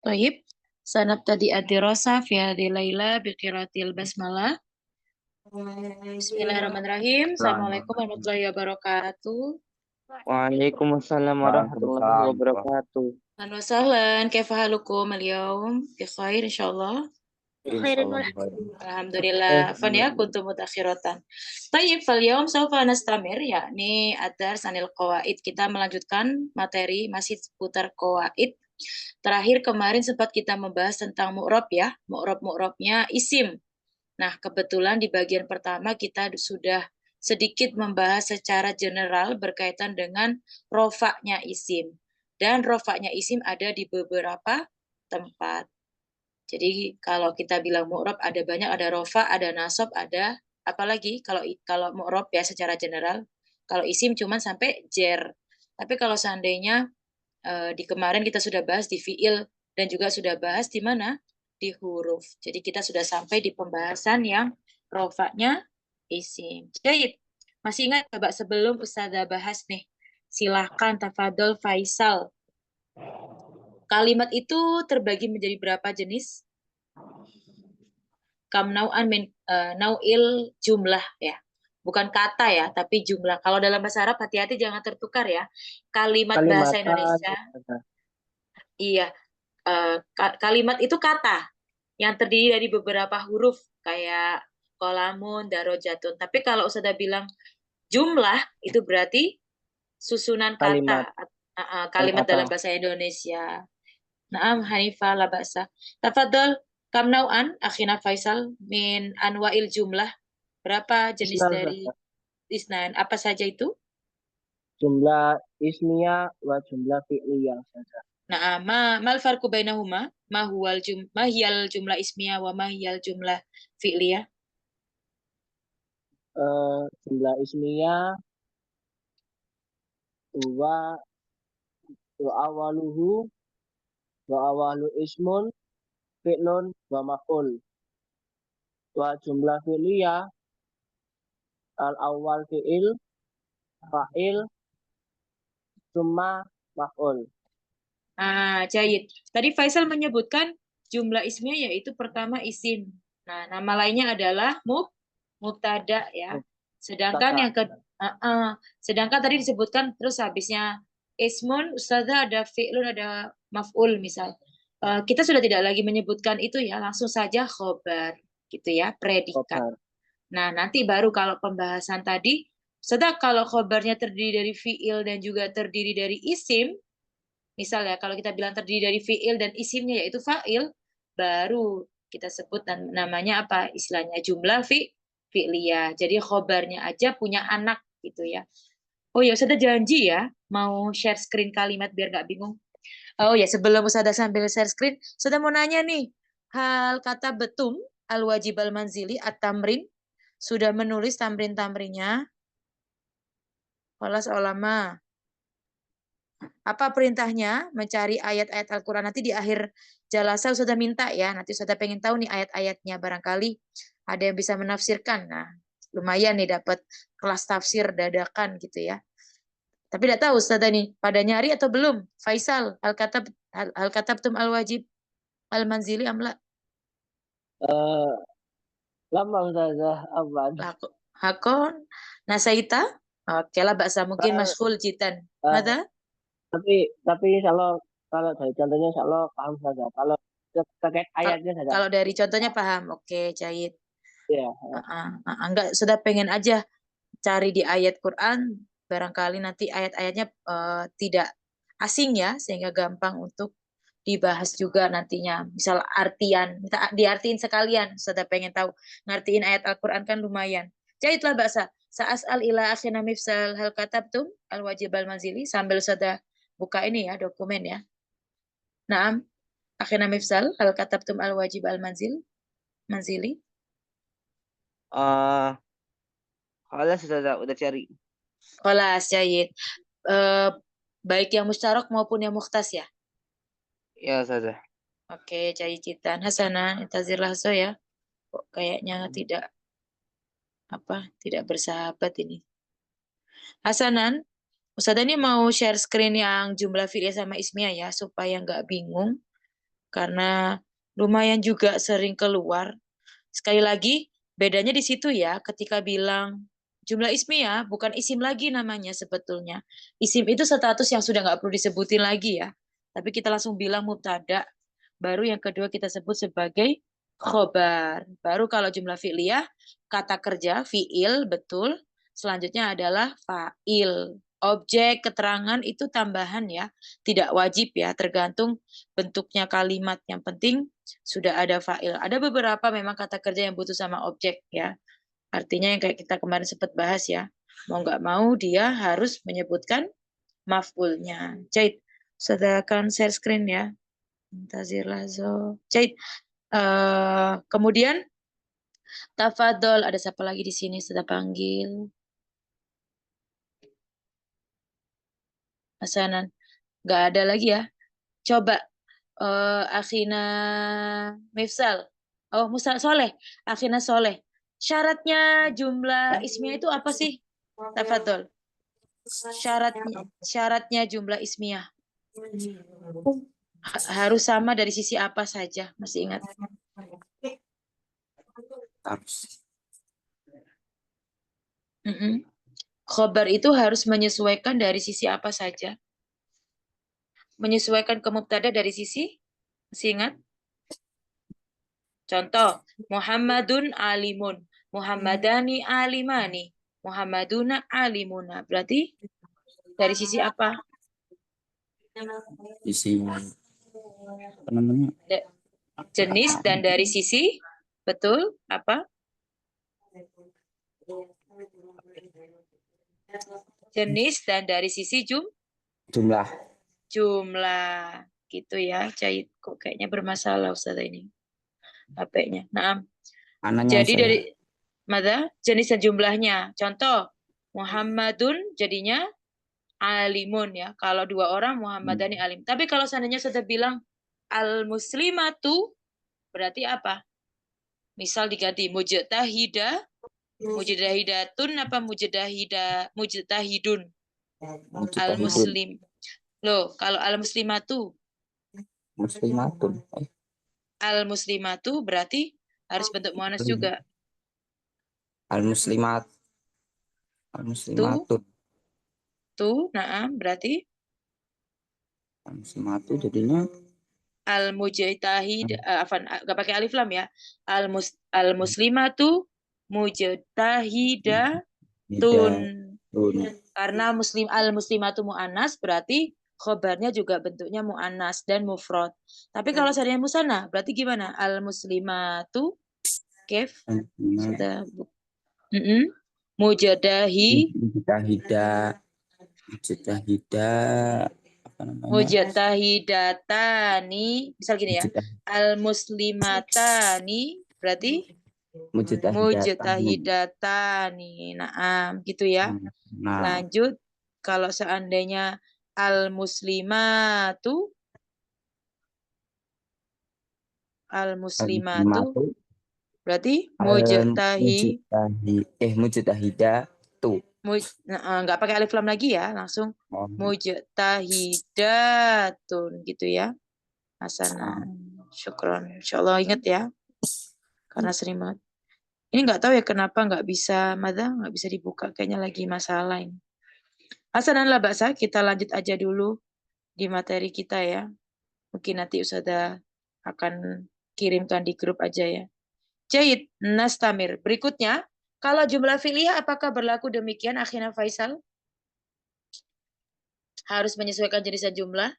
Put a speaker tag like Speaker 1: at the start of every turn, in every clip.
Speaker 1: Taib. Sanabtadi ad-dirasa fi hadhihi laila biqiraatil basmalah. Bismillahirrahmanirrahim. Assalamualaikum warahmatullahi wabarakatuh.
Speaker 2: Waalaikumsalam warahmatullahi wabarakatuh.
Speaker 1: Ahlan wa sahlan. Kaifa halukum al-yawm? Bi khair insyaallah. Alhamdulillah. Afwan ya kuntum mutakhiratan. Tayyib fal yaum sawfa nastamir yakni ad-dars anil qawaid. Kita melanjutkan materi masih seputar qawaid. Terakhir kemarin sempat kita membahas tentang mu'rab ya. Mu'rab-mu'rabnya isim. Nah, kebetulan di bagian pertama kita sudah sedikit membahas secara general berkaitan dengan rofaknya isim. Dan rofaknya isim ada di beberapa tempat. Jadi kalau kita bilang mu'rab ada banyak, ada rofa, ada nasab, ada apalagi kalau mu'rab ya secara general. Kalau isim cuma sampai jer. Tapi kalau seandainya di kemarin kita sudah bahas di fiil dan juga sudah bahas di mana? Di huruf. Jadi kita sudah sampai di pembahasan yang rofaknya isim. Jadi masih ingat coba sebelum Ustazah bahas nih. Silahkan Tafadol Faisal. Kalimat itu terbagi menjadi berapa jenis? Kam nau'an min nau'il jumlah ya. Bukan kata ya, tapi jumlah. Kalau dalam bahasa Arab hati-hati jangan tertukar ya. Kalimat bahasa
Speaker 2: Kalimatan.
Speaker 1: Indonesia, iya, kalimat itu kata yang terdiri dari beberapa huruf kayak kolamun, darojatun. Tapi kalau Ustazah bilang jumlah itu berarti susunan
Speaker 2: Kalimat
Speaker 1: kata, kalimat
Speaker 2: kata.
Speaker 1: dalam bahasa Indonesia. Naam Hanifah la ba'sa. Tafadhol, kam nau'an akhina Faisal min anwa'il jumlah. Berapa jenis
Speaker 2: Isnan
Speaker 1: dari
Speaker 2: saja.
Speaker 1: isnan? Apa saja itu?
Speaker 2: Jumlah ismiyah wa jumlah fi'liyah saja.
Speaker 1: Nah, mal farqu bainahuma? Ma hiyal jumlah ismiyah wa ma hiyal jumlah fi'liyah?
Speaker 2: Jumlah ismiyah wa awaluhu wa awalu ismun fi'lun wa maf'ul. Wa jumlah fi'liyah al awal fi'il fa'il summa maf'ul.
Speaker 1: Jayid. Tadi Faisal menyebutkan jumlah ismiyah yaitu pertama isim. Nah, nama lainnya adalah mubtada ya. Sedangkan
Speaker 2: Kata
Speaker 1: yang ke sedangkan tadi disebutkan terus habisnya ismun, ustazah ada fi'lun, ada maf'ul misal. Kita sudah tidak lagi menyebutkan itu ya, langsung saja khobar gitu ya, predikat.
Speaker 2: khobar.
Speaker 1: Nah, nanti baru kalau pembahasan tadi, setelah kalau khobarnya terdiri dari fi'il dan juga terdiri dari isim, misal ya, kalau kita bilang terdiri dari fi'il dan isimnya yaitu fa'il, baru kita sebut namanya apa? Istilahnya jumlah fi'liyah. Jadi khobarnya aja punya anak gitu ya. Oh ya, sudah janji ya mau share screen kalimat biar nggak bingung. Oh ya, sebelum Ustazah sambil share screen, sudah mau nanya nih. Hal kata betum al-wajib al-manzili at-tamrin sudah menulis tamrin-tamrinnya. Walas ulama. Apa perintahnya? Mencari ayat-ayat Al-Quran. Nanti di akhir jalasa sudah minta ya. Nanti sudah pengen tahu nih ayat-ayatnya. Barangkali ada yang bisa menafsirkan. Nah, lumayan nih dapat kelas tafsir dadakan gitu ya. Tapi tidak tahu Ustaz nih, pada nyari atau belum? Faisal, Al-Katabtum Al-Wajib Al-Manzili amla.
Speaker 2: Eh, lama ustazah awan.
Speaker 1: Hakon, Nasaita. Oke lah, baksa mungkin
Speaker 2: Eh,
Speaker 1: mashghul jitan.
Speaker 2: eh,
Speaker 1: Mada?
Speaker 2: tapi kalau kalau dari contohnya kalau paham saja. Kalau terkait
Speaker 1: Kalau
Speaker 2: ayatnya saja.
Speaker 1: kalau dari contohnya paham. Oke, Jahit.
Speaker 2: Ya,
Speaker 1: Enggak, sudah pengen aja cari di ayat Quran, barangkali nanti ayat-ayatnya tidak asing ya, sehingga gampang untuk dibahas juga nantinya. Misal artian, minta diartiin sekalian, sudah pengen tahu. Ngertiin ayat Al-Quran kan lumayan. Jahitlah bahasa. Sa'as'al ila akhina mifsal hal katabtum al-wajib al-manzili. Sambil sudah buka ini ya, dokumen ya. Naam, akhina mifsal hal katabtum al-wajib manzili.
Speaker 2: eh kalau udah cari.
Speaker 1: Kelas, Jahit. Eh, baik yang musyarak maupun yang mukhtas ya.
Speaker 2: Ya saja.
Speaker 1: Oke, cai citan Hasanah, intazir lahso ya. Kok kayaknya tidak bersahabat ini. Hasanan, Ustazah ini mau share screen yang jumlah fi'il sama ismiyah ya supaya nggak bingung. karena lumayan juga sering keluar. Sekali lagi, bedanya di situ ya, ketika bilang jumlah ismiyah, bukan isim lagi namanya sebetulnya. Isim itu status yang sudah nggak perlu disebutin lagi ya. Tapi kita langsung bilang mubtada. Baru yang kedua kita sebut sebagai khobar. Baru kalau jumlah fi'liyah, kata kerja, fi'il, betul. Selanjutnya adalah fa'il. Objek keterangan itu tambahan ya, tidak wajib ya, tergantung bentuknya kalimat. Yang penting sudah ada fa'il. Ada beberapa memang kata kerja yang butuh sama objek ya. Artinya yang kayak kita kemarin sempat bahas ya. Mau nggak mau dia harus menyebutkan maf'ulnya. Jait, sedangkan share screen ya. Tazir lazo. Jait. Kemudian tafadol, ada siapa lagi di sini sudah panggil? Hasanan. Nggak ada lagi ya. Coba Akhina Mifsal. Oh, Musa Soleh. Akhina Soleh. Syaratnya jumlah ismiyah itu apa sih? Tafadhol. Syaratnya jumlah ismiyah. Harus sama dari sisi apa saja? Masih ingat?
Speaker 3: Harus.
Speaker 1: Khobar itu harus menyesuaikan dari sisi apa saja? Menyesuaikan ke mubtada dari sisi? Masih ingat? Contoh, Muhammadun alimun, Muhammadani alimani, Muhammaduna alimuna. Berarti dari sisi apa?
Speaker 3: Sisi apa namanya?
Speaker 1: Jenis dan dari sisi, betul, apa? Jenis dan dari sisi
Speaker 3: Jumlah.
Speaker 1: jumlah. Gitu ya, Cait. Kok kayaknya bermasalah Ustaz ini. HP-nya. Nah,
Speaker 3: Ananya
Speaker 1: jadi
Speaker 3: saya.
Speaker 1: dari mana? Jenis dan jumlahnya. Contoh, Muhammadun jadinya alimun ya. Kalau dua orang Muhammadani alim. Tapi kalau seandainya sudah bilang al-muslimatu, berarti apa? Misal diganti mujtahidatun apa mujtahidun? Al-muslim. Loh, kalau al-muslimatu,
Speaker 3: Muslimatun.
Speaker 1: al-muslimatu berarti harus bentuk muannas juga.
Speaker 3: Al-muslimat. Al-muslimatun.
Speaker 1: Berarti
Speaker 3: Al-muslimatu jadinya
Speaker 1: al-mujtahid, nggak pakai alif lam ya. Al-muslimatu mujtahidatun.
Speaker 3: hidatun.
Speaker 1: Karena al-muslimatu mu'annas berarti khobarnya juga bentuknya mu'annas dan mufrad. Tapi kalau seandainya musanna berarti gimana? Al-muslimatu kef sudah mujadahi
Speaker 3: Mujtahida apa namanya?
Speaker 1: mujtahidatani, misal gini ya. Al-muslimatani berarti mujtahidatani. Nah, gitu ya.
Speaker 3: Nah,
Speaker 1: Lanjut, kalau seandainya al-muslimatu berarti
Speaker 3: mujtahidatu.
Speaker 1: nggak pakai alif lam lagi ya, langsung mujtahidatun gitu ya. Hasanah. Syukron. Insyaallah ingat ya. Karena sering banget. Ini nggak tahu ya kenapa nggak bisa nggak bisa dibuka, kayaknya lagi masalah ini. Hasanah lah Baksa, kita lanjut aja dulu di materi kita ya. Mungkin nanti Ustazah akan kirimkan di grup aja ya. Jahid, Nastamir. Berikutnya, kalau jumlah fi'liyah apakah berlaku demikian akhirnya Faisal? Harus menyesuaikan jenis dan jumlah?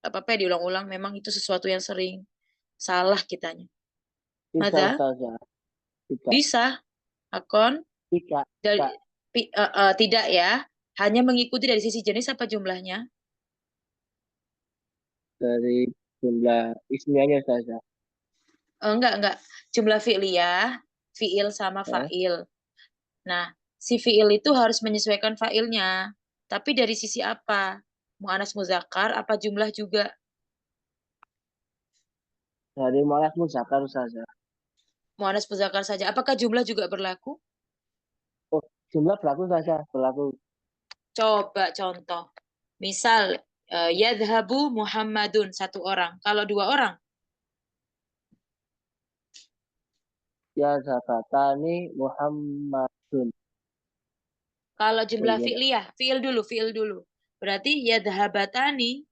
Speaker 1: Gak apa-apa ya diulang-ulang, memang itu sesuatu yang sering salah kitanya.
Speaker 2: Bisa,
Speaker 1: Mada? Bisa. Akon?
Speaker 2: Tidak.
Speaker 1: Tidak ya. Hanya mengikuti dari sisi jenis apa jumlahnya?
Speaker 2: Dari jumlah ismiyahnya saja.
Speaker 1: Enggak. Jumlah fi'liyah, fi'il sama
Speaker 2: Ya.
Speaker 1: fa'il. Nah, si fi'il itu harus menyesuaikan fa'ilnya. Tapi dari sisi apa? Mu'anas muzakkar apa jumlah juga?
Speaker 2: Dari mu'annas muzakkar saja.
Speaker 1: Mu'anas muzakkar saja. Apakah jumlah juga berlaku?
Speaker 2: Oh, jumlah berlaku saja, berlaku.
Speaker 1: Coba contoh. Misal, yadhabu Muhammadun, satu orang. Kalau dua orang,
Speaker 2: yadhabatani Muhammadun.
Speaker 1: Kalau jumlah
Speaker 2: Iya.
Speaker 1: fi'liyah, fi'il dulu. Berarti yadhabatani.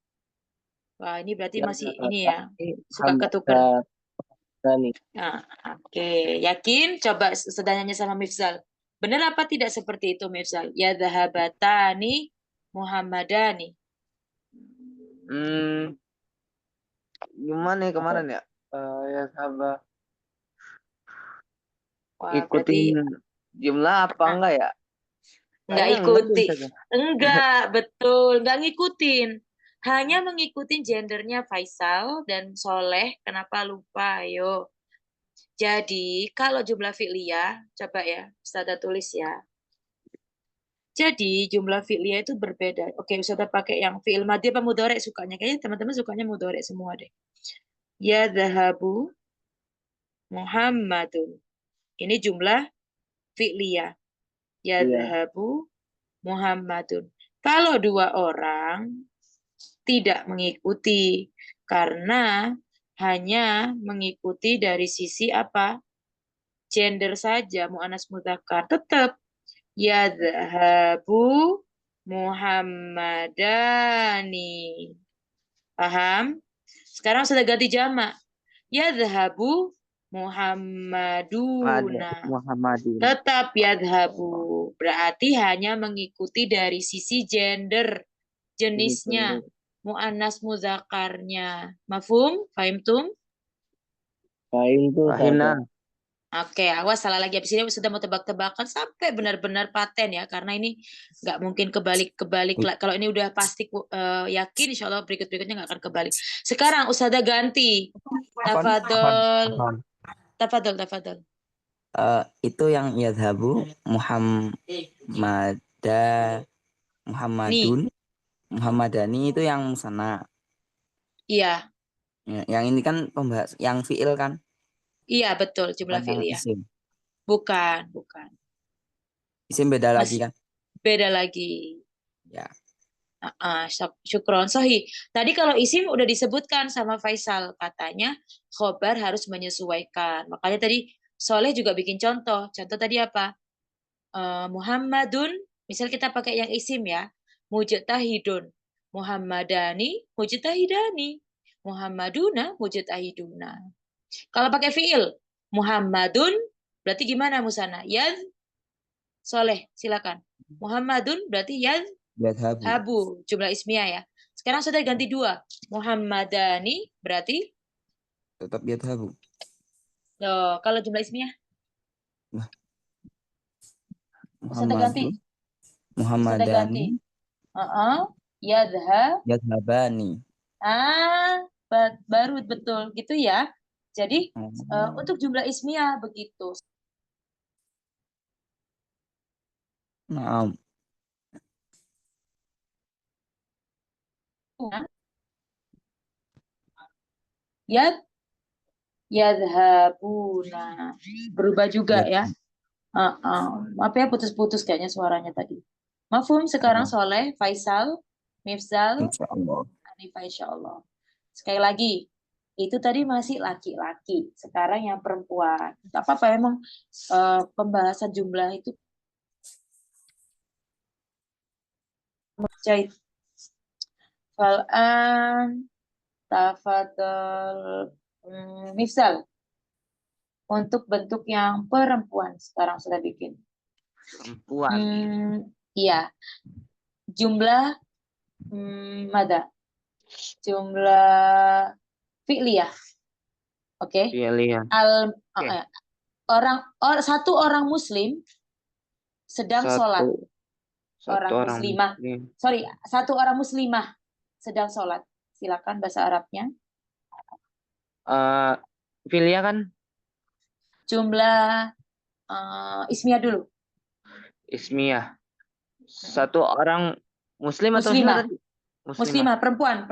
Speaker 1: Wah, ini berarti masih ini ya,
Speaker 2: Yadhabatani
Speaker 1: suka ketuker.
Speaker 2: Muhammadani.
Speaker 1: Nah, oke. Yakin? Coba sedangnya sama Mifzal. Benar apa tidak seperti itu, Mifzal? Yadhabatani Muhammadani.
Speaker 4: Gimana ya kemarin ya? Ya sabar.
Speaker 1: Wah,
Speaker 4: Ikutin
Speaker 1: berarti
Speaker 4: jumlah apa enggak ya?
Speaker 1: nggak
Speaker 4: Kayaknya enggak
Speaker 1: ikuti.
Speaker 4: saja.
Speaker 1: Enggak, betul. Nggak ngikutin. Hanya mengikuti gendernya Faisal dan Soleh. Kenapa lupa? Ayo. Jadi, kalau jumlah fi'liyah, coba ya, Ustazah tulis ya. Jadi, jumlah fi'liyah itu berbeda. Oke, Ustazah pakai yang fi'il madhi apa mudhari sukanya. Kayaknya teman-teman sukanya mudhari semua deh. Ya dhahabu Muhammadun. Ini jumlah fi'liyah. Ya
Speaker 2: Iya.
Speaker 1: dhahabu Muhammadun. Kalau dua orang tidak mengikuti karena hanya mengikuti dari sisi apa? Gender saja, mu'annas mudzakkar. Tetap yadhabu Muhammadani. Paham? Sekarang sudah ganti jamak. Yadhabu Muhammaduna.
Speaker 4: Muhammadin.
Speaker 1: Tetap yadhabu. Berarti hanya mengikuti dari sisi gender, jenisnya, mu'annas mudzakarnya. Mafhum? Fahimtum?
Speaker 2: Fahim tuh
Speaker 4: Fahimna.
Speaker 1: Oke, awas salah lagi. Habis ini sudah mau tebak-tebakan sampai benar-benar paten ya. Karena ini nggak mungkin kebalik-kebalik. Kalau ini udah pasti yakin, insya Allah berikut-berikutnya nggak akan kebalik. Sekarang Ustazah ganti. Tafadol. Tafadol, tafadol.
Speaker 3: Itu yang yadhabu Muhammadun Muhammadani itu yang musana.
Speaker 1: Iya,
Speaker 3: Ya, yang ini kan pembahas yang fiil kan,
Speaker 1: iya betul jumlah
Speaker 3: bukan yang
Speaker 1: fi'liyah.
Speaker 3: isim.
Speaker 1: Bukan.
Speaker 3: Isim beda lagi
Speaker 1: Masih
Speaker 3: kan?
Speaker 1: beda lagi.
Speaker 3: Ya.
Speaker 1: Syukron Sohi. Tadi kalau isim udah disebutkan sama Faisal, katanya khobar harus menyesuaikan. Makanya tadi Soleh juga bikin contoh. Contoh tadi apa? Muhammadun, misal kita pakai yang isim ya. Mujtahidun. Muhammadani, mujtahidani. Muhammaduna, mujtahiduna. Kalau pakai fiil, Muhammadun, berarti gimana Musana? Yad, Soleh, silakan. Muhammadun berarti yad,
Speaker 3: Yadhabu.
Speaker 1: habu, jumlah ismiyah ya. Sekarang sudah ganti dua. Muhammadani berarti
Speaker 3: Tetap yadhabu.
Speaker 1: kalau jumlah ismiyah sudah ganti. Sudah ganti.
Speaker 3: Muhammadani yadhabani.
Speaker 1: Baru betul gitu ya. Jadi untuk jumlah ismiyah begitu.
Speaker 3: Nah,
Speaker 1: Yadhabuna. Berubah juga ya. Maaf ya putus-putus kayaknya suaranya tadi. Mafhum sekarang Soleh, Faisal, Mifzal,
Speaker 3: insyaallah.
Speaker 1: Hanifah insyaallah. Sekali lagi, itu tadi masih laki-laki. Sekarang yang perempuan. Tak apa-apa emang pembahasan jumlah itu jahit. Fal'an tafadhal Mifzal. Untuk bentuk yang perempuan sekarang sudah bikin.
Speaker 4: Perempuan.
Speaker 1: Iya. Jumlah mada. Jumlah fi'liyah. Oke.
Speaker 4: Fi'liyah.
Speaker 1: Satu orang muslim sedang sholat. Orang muslimah. Satu orang muslimah sedang sholat. Silakan bahasa Arabnya.
Speaker 4: Fi'liyah kan?
Speaker 1: Jumlah ismiyah dulu.
Speaker 4: Ismiyah. Satu orang muslim atau
Speaker 1: muslimah.
Speaker 4: tadi?
Speaker 1: Muslimah, perempuan.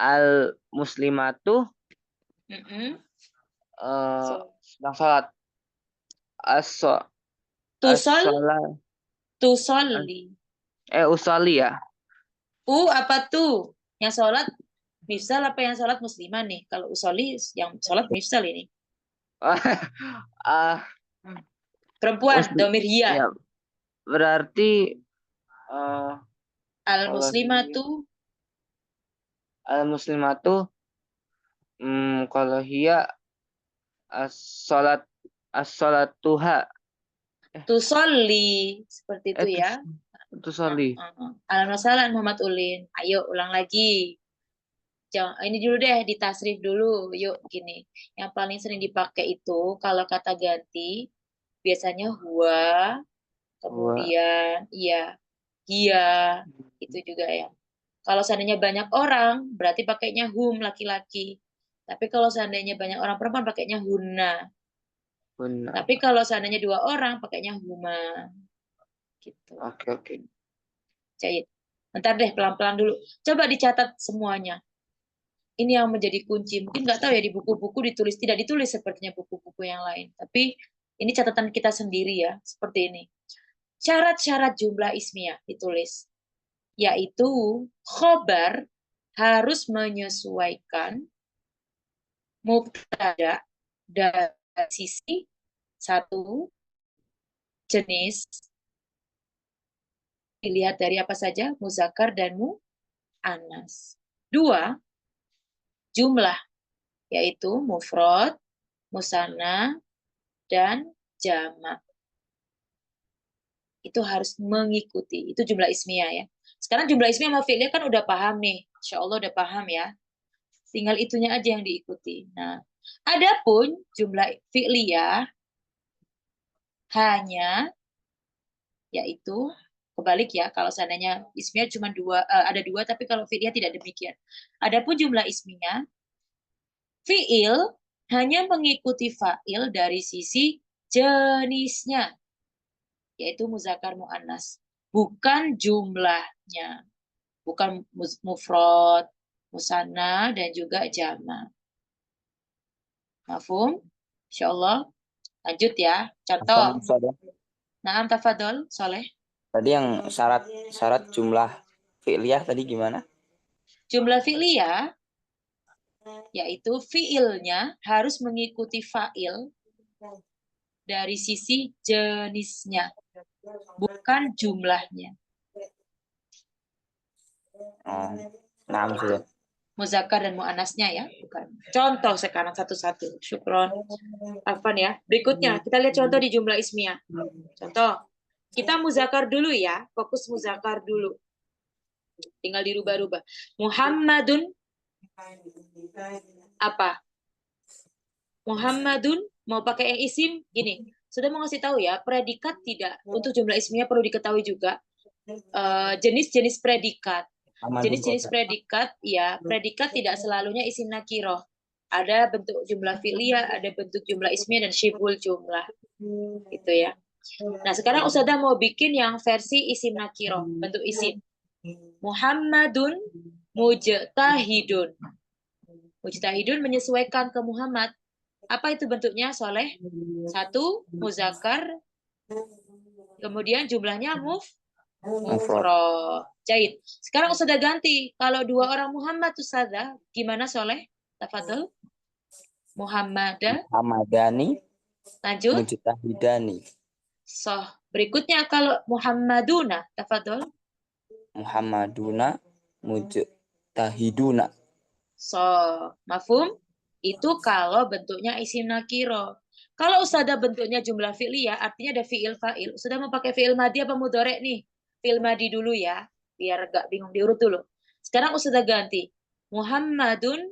Speaker 4: Al muslimatu sedang sholat.
Speaker 1: Tusolli.
Speaker 4: Usolli ya.
Speaker 1: Apa tuh? Yang sholat Mifsal apa yang sholat muslimah nih? Kalau usolli yang sholat Mifsal ini.
Speaker 4: Ah,
Speaker 1: Perempuan,
Speaker 4: muslim.
Speaker 1: domir hiya.
Speaker 4: Ya, berarti kalau
Speaker 1: Al-muslimatu,
Speaker 4: al-muslimatu, kalau hiya as-salat as-salatuha.
Speaker 1: tusolli. Seperti itu ya.
Speaker 4: Itu sorry.
Speaker 1: Alhamdulillah Muhammad Ulin. Ayo ulang lagi. Jangan, ini dulu deh di tasrif dulu. Yuk gini. Yang paling sering dipakai itu kalau kata ganti biasanya huwa, kemudian iya, hiya, itu juga ya. Kalau seandainya banyak orang berarti pakainya hum laki-laki. Tapi kalau seandainya banyak orang perempuan pakainya hunna.
Speaker 4: Benar.
Speaker 1: Tapi kalau seandainya 2 orang pakainya huma. Gitu.
Speaker 4: Oke.
Speaker 1: Jahit. Bentar deh pelan-pelan dulu. Coba dicatat semuanya. Ini yang menjadi kunci. Mungkin nggak tahu ya di buku-buku ditulis, tidak ditulis sepertinya buku-buku yang lain. Tapi ini catatan kita sendiri ya, seperti ini. Syarat-syarat jumlah ismiyah ditulis. Yaitu khobar harus menyesuaikan mubtada dari sisi satu jenis, dilihat dari apa saja, muzakkar dan mu'annas. 2, jumlah, yaitu mufrad, musanna, dan jamak. Itu harus mengikuti. Itu jumlah ismiyah ya. Sekarang jumlah ismiyah sama fi'liyah kan udah paham nih. Insya Allah udah paham ya. Tinggal itunya aja yang diikuti. Nah, adapun jumlah fi'liyah hanya, yaitu kebalik ya, kalau seandainya ismiyah cuma ada dua, tapi kalau fi'liyah tidak demikian. Adapun jumlah ismiyah, fi'il hanya mengikuti fa'il dari sisi jenisnya, yaitu muzakkar muannas, bukan jumlahnya, bukan mufrad, musanna, dan juga jamak. Mafhum? Insyaallah. Lanjut ya. Contoh. Naam tafadhol, Soleh.
Speaker 3: Tadi yang syarat jumlah fi'liyah tadi gimana?
Speaker 1: Jumlah fi'liyah yaitu fi'ilnya harus mengikuti fa'il dari sisi jenisnya, bukan jumlahnya.
Speaker 3: Nah, sudah.
Speaker 1: Muzakkar dan muannasnya ya, bukan. Contoh sekarang satu-satu. Syukron. Afan ya. Berikutnya kita lihat contoh di jumlah ismiyah. Contoh. Kita muzakkar dulu ya, fokus muzakkar dulu. Tinggal dirubah-rubah. Muhammadun apa? Muhammadun mau pakai yang isim gini. Sudah mau ngasih tahu ya, predikat tidak. Untuk jumlah ismiyah perlu diketahui juga jenis-jenis predikat. Jenis-jenis predikat, ya, predikat tidak selalunya isim nakiroh. Ada bentuk jumlah fi'liyah, ada bentuk jumlah ismiyah dan syibul jumlah. Gitu ya. Nah, sekarang Ustazah mau bikin yang versi isim nakiroh, bentuk isim. Muhammadun mujtahidun. Mujtahidun menyesuaikan ke Muhammad. Apa itu bentuknya, Soleh? 1, muzakkar. Kemudian jumlahnya mufrad. Jahit. Sekarang Ustazah ganti. Kalau 2 orang Muhammad Ustazah, gimana Soleh? Tafadhol.
Speaker 3: Muhammadani.
Speaker 1: Lanjut.
Speaker 3: Mujtahidani.
Speaker 1: Berikutnya kalau Muhammaduna, tafadhol.
Speaker 3: Muhammaduna mujtahiduna.
Speaker 1: Mafhum? Itu kalau bentuknya isim nakiro. Kalau Ustazah bentuknya jumlah fi'liyah, artinya ada fi'il fa'il. Ustazah mau pakai fi'il madi apa mudhari nih? Fi'il madi dulu ya, biar gak bingung, diurut dulu. Sekarang Ustazah ganti. Muhammadun,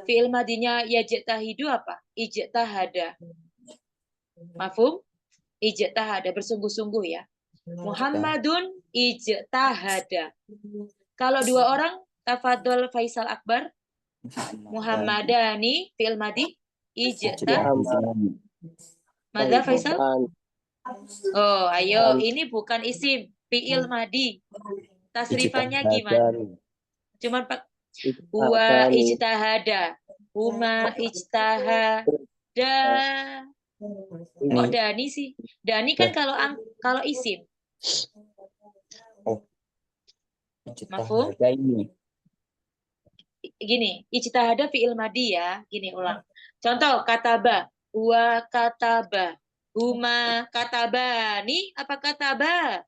Speaker 1: fi'il madinya yajtahidu apa? Ijtahada. Mafhum? Ijtahada, bersungguh-sungguh ya. Muhammadun ijtahada. Kalau 2 orang, tafadhol Faisal Akbar. Muhammadani fi'il madi ijtahada. Mada Faisal? Oh, ayo, ini bukan isim, fi'il madi. Tasrifannya gimana? Cuman pak huwa ijtahada, huma ijtahada. Kok Dani sih? Dani kan kalau isim. Mafhum? Gini, ijtahada fi'il madi ya. Gini ulang. Contoh kataba. Huwa kataba. Huma katabani apa kataba?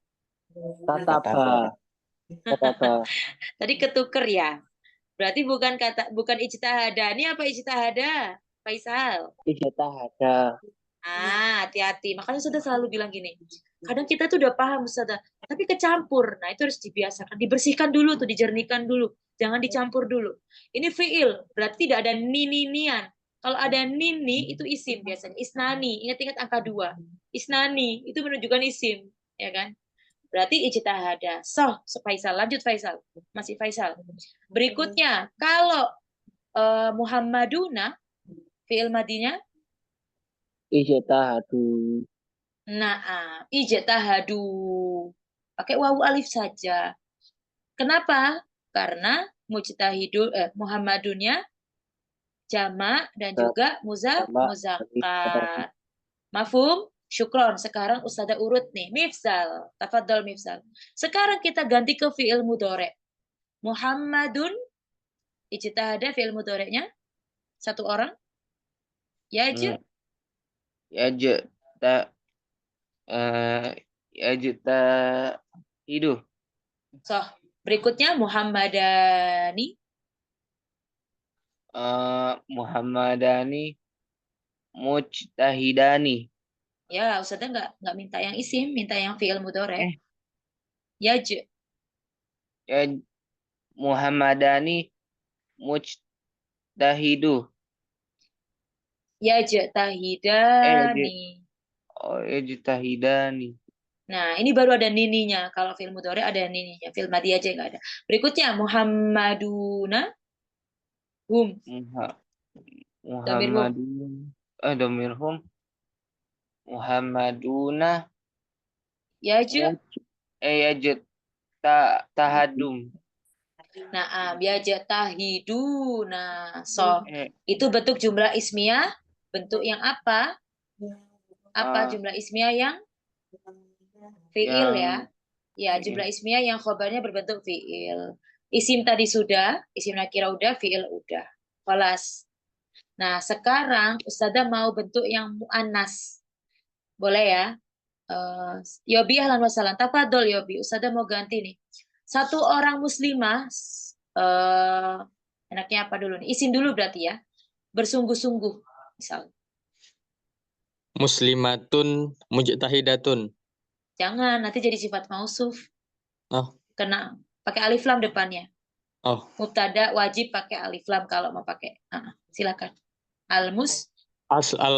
Speaker 2: Kataba. Kataba.
Speaker 1: Tadi ketuker ya. Berarti bukan ijtihadani apa ijtihada? Faisal.
Speaker 2: Ijtihada.
Speaker 1: Hati-hati. Makanya sudah selalu bilang gini. Kadang kita tuh udah paham, Ustazah, tapi kecampur. Nah, itu harus dibiasakan. Dibersihkan dulu tuh, dijernihkan dulu. Jangan dicampur dulu. Ini fiil, berarti tidak ada nini-nian. Kalau ada nini, itu isim biasanya. Isnani, ingat-ingat angka 2. Isnani, itu menunjukkan isim. Ya kan? Berarti ijtihada. Faisal. Lanjut Faisal. Masih Faisal. Berikutnya, kalau Muhammaduna, fiil madinya,
Speaker 2: Ijtihadu.
Speaker 1: ijtihadu. Pakai wawu alif saja. Kenapa? Karena Muhammadunnya jamak dan juga muzakkar. Mafhum? Syukron. Sekarang Ustazah urut nih. Mifsal. Tafadhol Mifsal. Sekarang kita ganti ke fi'il mudhari'. Muhammadun. Ijtihada fi'il mudhari'nya. Satu orang. Yaj.
Speaker 4: Hidup.
Speaker 1: Berikutnya Muhammadani.
Speaker 4: Muhammadani mujtahidani.
Speaker 1: Ya, Ustazah nggak minta yang isim, minta yang fi'il mudhari'. Yaj.
Speaker 4: Muhammadani mujtahidu.
Speaker 1: Yajtahidani.
Speaker 4: Yajtahidani.
Speaker 1: Nah, ini baru ada nininya. Kalau fi'il mudhari' ada nininya. Fi'il madhi aja nggak ada. Berikutnya Muhammaduna. Hum.
Speaker 4: Muhammadun. Damirhum. Muhammaduna. Tahadum.
Speaker 1: Yajtahiduna. Itu bentuk jumlah ismiyah. Bentuk yang apa? Apa jumlah ismiyah yang fi'il ya? Ya, jumlah ismiyah yang khobarnya berbentuk fi'il. Isim tadi sudah, isim nakira udah, fi'il udah. Kelas. Nah, sekarang Ustazah mau bentuk yang mu'annas. Boleh ya? Yobi ahlan wasalan. Tafadhol Yobi. Ustazah mau ganti nih. Satu orang muslimah, enaknya apa dulu nih? Isim dulu berarti ya. Bersungguh-sungguh. Misal.
Speaker 5: Muslimatun mujtahidatun.
Speaker 1: Jangan, nanti jadi sifat mausuf.
Speaker 5: Oh.
Speaker 1: Kena pakai alif lam depannya.
Speaker 5: Oh.
Speaker 1: Mubtada wajib pakai alif lam kalau mau pakai. Silakan.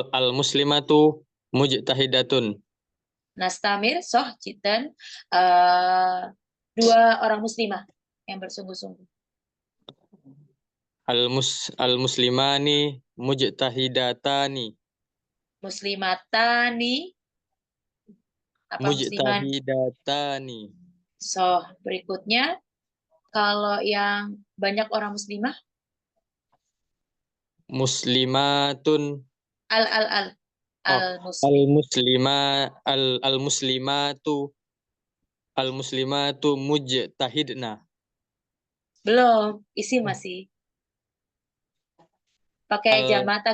Speaker 5: Al-muslimatu mujtahidatun.
Speaker 1: Nastamir, jitan. Dua orang muslimah yang bersungguh-sungguh.
Speaker 5: Al-muslimani mujtahidatani.
Speaker 1: Muslimatani. Apa
Speaker 5: mujtahidatani.
Speaker 1: Berikutnya, kalau yang banyak orang muslimah?
Speaker 5: Muslimatun. Al-muslimatu mujtahidna.
Speaker 1: Belum, isi masih. Pakai jamak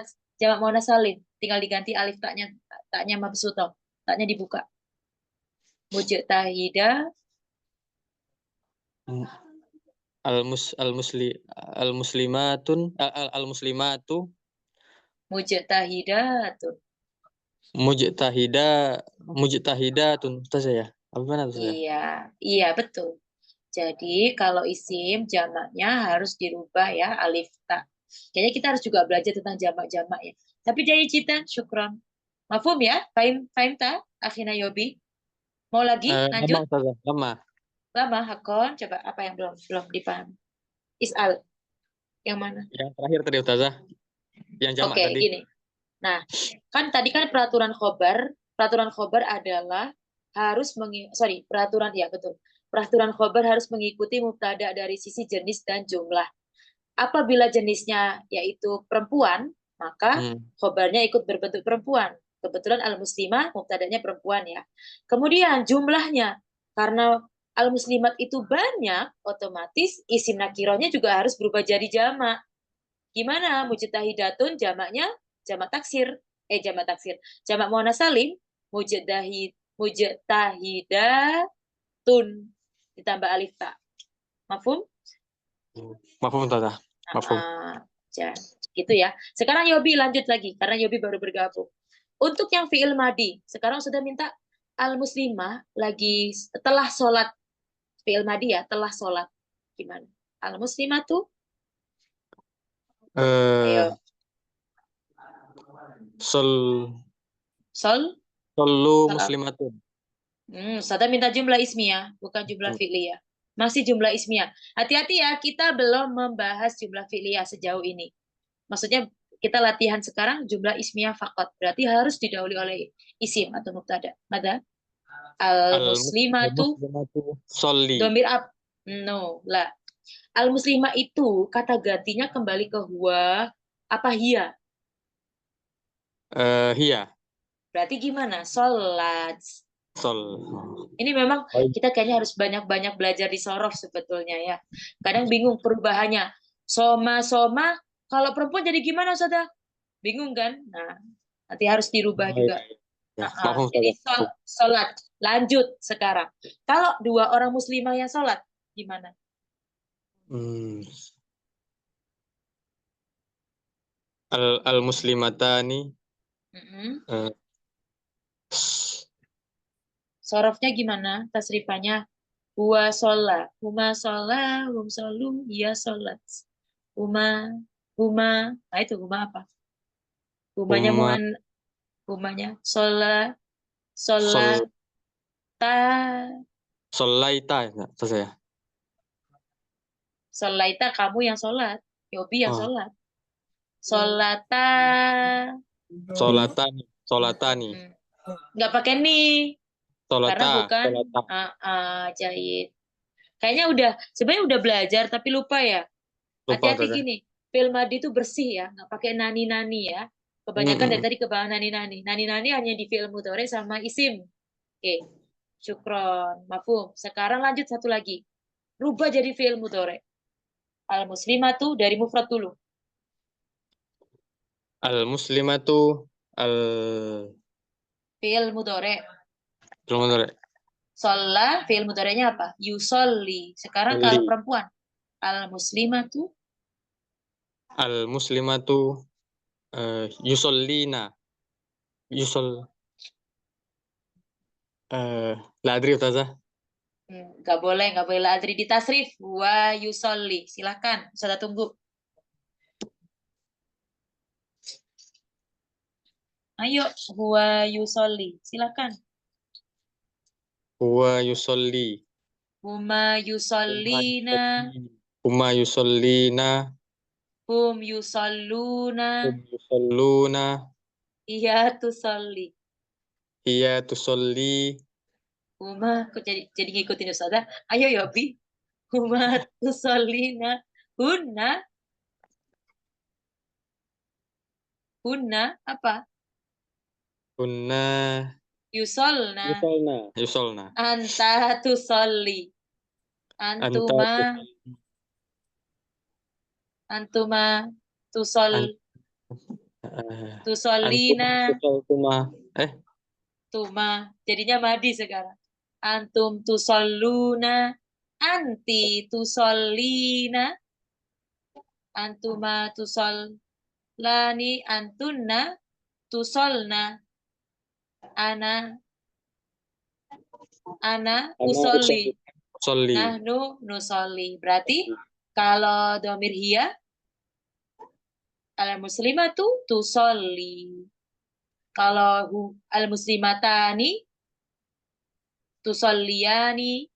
Speaker 1: muannas salim, tinggal diganti alif taknya mabsutoh, taknya dibuka. Mujtahida.
Speaker 5: Al-muslimatu
Speaker 1: mujtahidatun.
Speaker 5: Mujtahidatun. Itu saya. Apa mana tuh saya?
Speaker 1: Iya, betul. Jadi kalau isim jamaknya harus dirubah ya, alif ta. Kayaknya kita harus juga belajar tentang jamak-jamak ya. Tapi jadi citan, syukron. Mafhum ya? Fahim ta? Akhina Yobi. Mau lagi? Lanjut? Lama, Hakon. Coba apa yang belum dipahami? Is'al. Yang mana?
Speaker 5: Yang terakhir tadi Ustazah. Yang jamak tadi.
Speaker 1: Oke, gini. Nah, kan tadi kan peraturan khobar adalah harus peraturan khobar harus mengikuti mubtada dari sisi jenis dan jumlah. Apabila jenisnya yaitu perempuan, maka khobarnya ikut berbentuk perempuan. Kebetulan al-muslimah mubtadanya perempuan ya. Kemudian jumlahnya, karena al-muslimat itu banyak, otomatis isim nakirohnya juga harus berubah jadi jamak. Gimana? Mujtahidatun jamaknya jamak taksir. jamak taksir. Jamak muannas salim mujtahidatun ditambah alif ta. Mafhum?
Speaker 5: Mafhum Ustazah. Mafhum.
Speaker 1: Ya, gitu ya. Sekarang Yobi lanjut lagi karena Yobi baru bergabung. Untuk yang fi'il madi, sekarang sudah minta al-muslimah lagi telah sholat. Fi'il madi ya, telah sholat. Gimana? Al-muslimah tuh? Ayo. Sol
Speaker 5: Sallu
Speaker 1: Sol-
Speaker 5: muslimatun.
Speaker 1: Sada minta jumlah ismiyah, bukan jumlah fi'liyah. Masih jumlah ismiyah. Hati-hati ya, kita belum membahas jumlah fi'liyah sejauh ini. Maksudnya kita latihan sekarang jumlah ismiyah fakot. Berarti harus didahului oleh isim atau mubtada. Mada? Al-muslimatu
Speaker 5: Sholli.
Speaker 1: domir up. No, lah. Al-muslimah itu kata gantinya kembali ke huwa apa hiya?
Speaker 5: Hiya.
Speaker 1: Berarti gimana? Sholat.
Speaker 5: Sol.
Speaker 1: Ini memang kita kayaknya harus banyak-banyak belajar di sorof sebetulnya ya. Kadang bingung perubahannya. Soma, kalau perempuan jadi gimana, Ustazah? Bingung kan? Nah, nanti harus dirubah juga.
Speaker 5: Ya, mafhum
Speaker 1: Jadi
Speaker 5: Ustazah.
Speaker 1: sholat. Lanjut sekarang. Kalau dua orang muslimah yang sholat, gimana?
Speaker 5: Al-muslimatani.
Speaker 1: Sorofnya gimana? Tasrifannya huwa sholat, huma sholat, hum sholu, ya sholat. Huma, nah itu huma apa? Humanya
Speaker 5: Huma.
Speaker 1: humanya sholat, sholat,
Speaker 5: Sholaita saya.
Speaker 1: sholaita kamu yang sholat, Yobi yang sholat. Sholata.
Speaker 5: Sholatani.
Speaker 1: Nggak pakai nih. Karena bukan jahit. Kayaknya sebenarnya udah belajar tapi lupa ya. Hati-hati gini, fi'il madi itu bersih ya, nggak pakai nani-nani ya. Kebanyakan dari tadi ke bawah nani-nani. Nani-nani hanya di fi'il mudhari sama isim. Oke, syukron, mafhum. Sekarang lanjut satu lagi. Rubah jadi fi'il mudhari. Al-muslimatu dari mufrad dulu.
Speaker 5: Al-muslimatu
Speaker 1: Fi'il mudhari.
Speaker 5: Al-muslimatu.
Speaker 1: Sholla, fi'il mudhari'nya apa? Yusolli. Sekarang kalau perempuan, al-muslimatu.
Speaker 5: Al-muslimatu yusollina. La adri Ustazah.
Speaker 1: Nggak boleh la adri di tasrif. Wa yusolli. Silakan, sudah tunggu. Ayo, huwa yusolli. Silakan.
Speaker 5: Huwa yusolli.
Speaker 1: Huma yusollina.
Speaker 5: Huma yusollina.
Speaker 1: Hum yusalluna.
Speaker 5: Hum yusalluna.
Speaker 1: Iya tusolli.
Speaker 5: Iya tusolli.
Speaker 1: Huma, kok jadi ngikutin Ustazah? Ayo Yobi. Huma tusollina. Hunna apa?
Speaker 5: Hunna yusolna.
Speaker 1: Anta tusolli. Antuma tusollina. Tuma. Jadinya madi sekarang. Antum tusolluna. Anti tusollina. Antuma tusollani. Antunna tusolna. Ana usolli. Nahnu nusolli. Berarti kalau domir hiya al-muslimatu tusolli. Kalau al-muslimatani tusolliyani.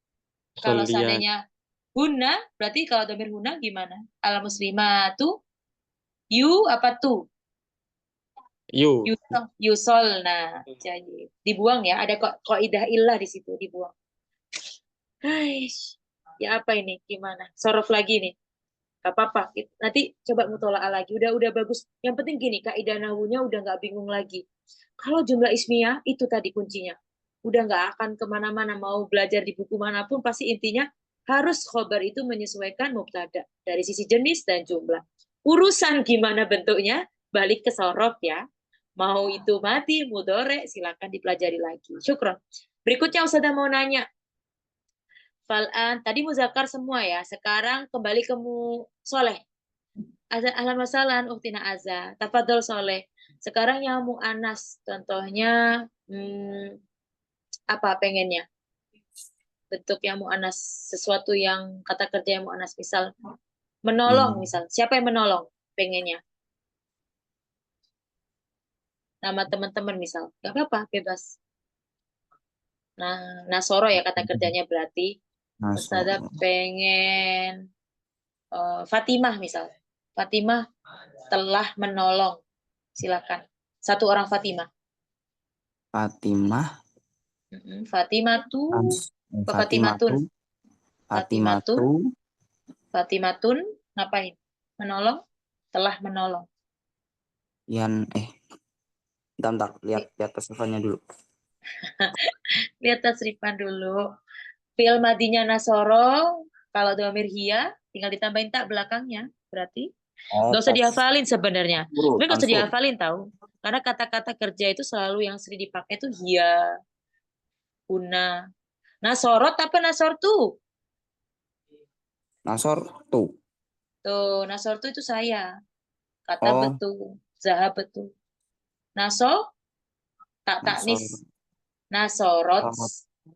Speaker 1: Kalau seandainya hunna, berarti kalau domir hunna gimana? Al-muslimatu yu apa tu? Yusolna. Jadi dibuang ya, ada kaidah illah di situ, dibuang. Ya apa ini? Gimana? Sorof lagi nih. Gak apa-apa. Nanti coba mutola'ah lagi. Udah bagus. Yang penting gini, kaidah nahwunya udah nggak bingung lagi. Kalau jumlah ismiyah itu tadi kuncinya. Udah nggak akan kemana-mana. Mau belajar di buku manapun pasti intinya harus khobar itu menyesuaikan mubtada dari sisi jenis dan jumlah. Urusan gimana bentuknya balik ke sorof ya. Mau itu mati, mudhore, silakan dipelajari lagi. Syukron. Berikutnya Ustazah mau nanya. Fal'an, tadi muzakkar semua ya. Sekarang kembali ke soleh. Ahlan wa sahlan Uktina Azza. Tafadhol soleh. Sekarang yang mu'anas. Contohnya apa pengennya? Bentuk yang mu'anas. Sesuatu yang kata kerja yang mu'anas. Misal menolong misal. Siapa yang menolong pengennya? Nama teman-teman misal. Gak apa-apa, bebas. Nah, nasoro ya kata kerjanya berarti. Ustazah pengen Fatimah misal. Fatimah telah menolong. Silakan. Satu orang Fatimah.
Speaker 3: Fatimah.
Speaker 1: Fatimah tuh. Fatimatun.
Speaker 3: Fatimatu.
Speaker 1: Fatimatun. Ngapain? Menolong. Telah menolong.
Speaker 3: Bentar, lihat tasrifannya dulu.
Speaker 1: Lihat tasrifan dulu. Fi'il madinya nasoro. Kalau dhamir hiya, tinggal ditambahin tak belakangnya. Berarti nggak usah dihafalin sebenarnya. Tapi nggak usah dihafalin tahu. Karena kata-kata kerja itu selalu yang sering dipakai itu hiya, una. Nasorot apa nasortu?
Speaker 3: Nasor tuh.
Speaker 1: Tuh, nasortu itu saya. Kata betul. Zahab betul. Naso, tak taknis. Nasorot.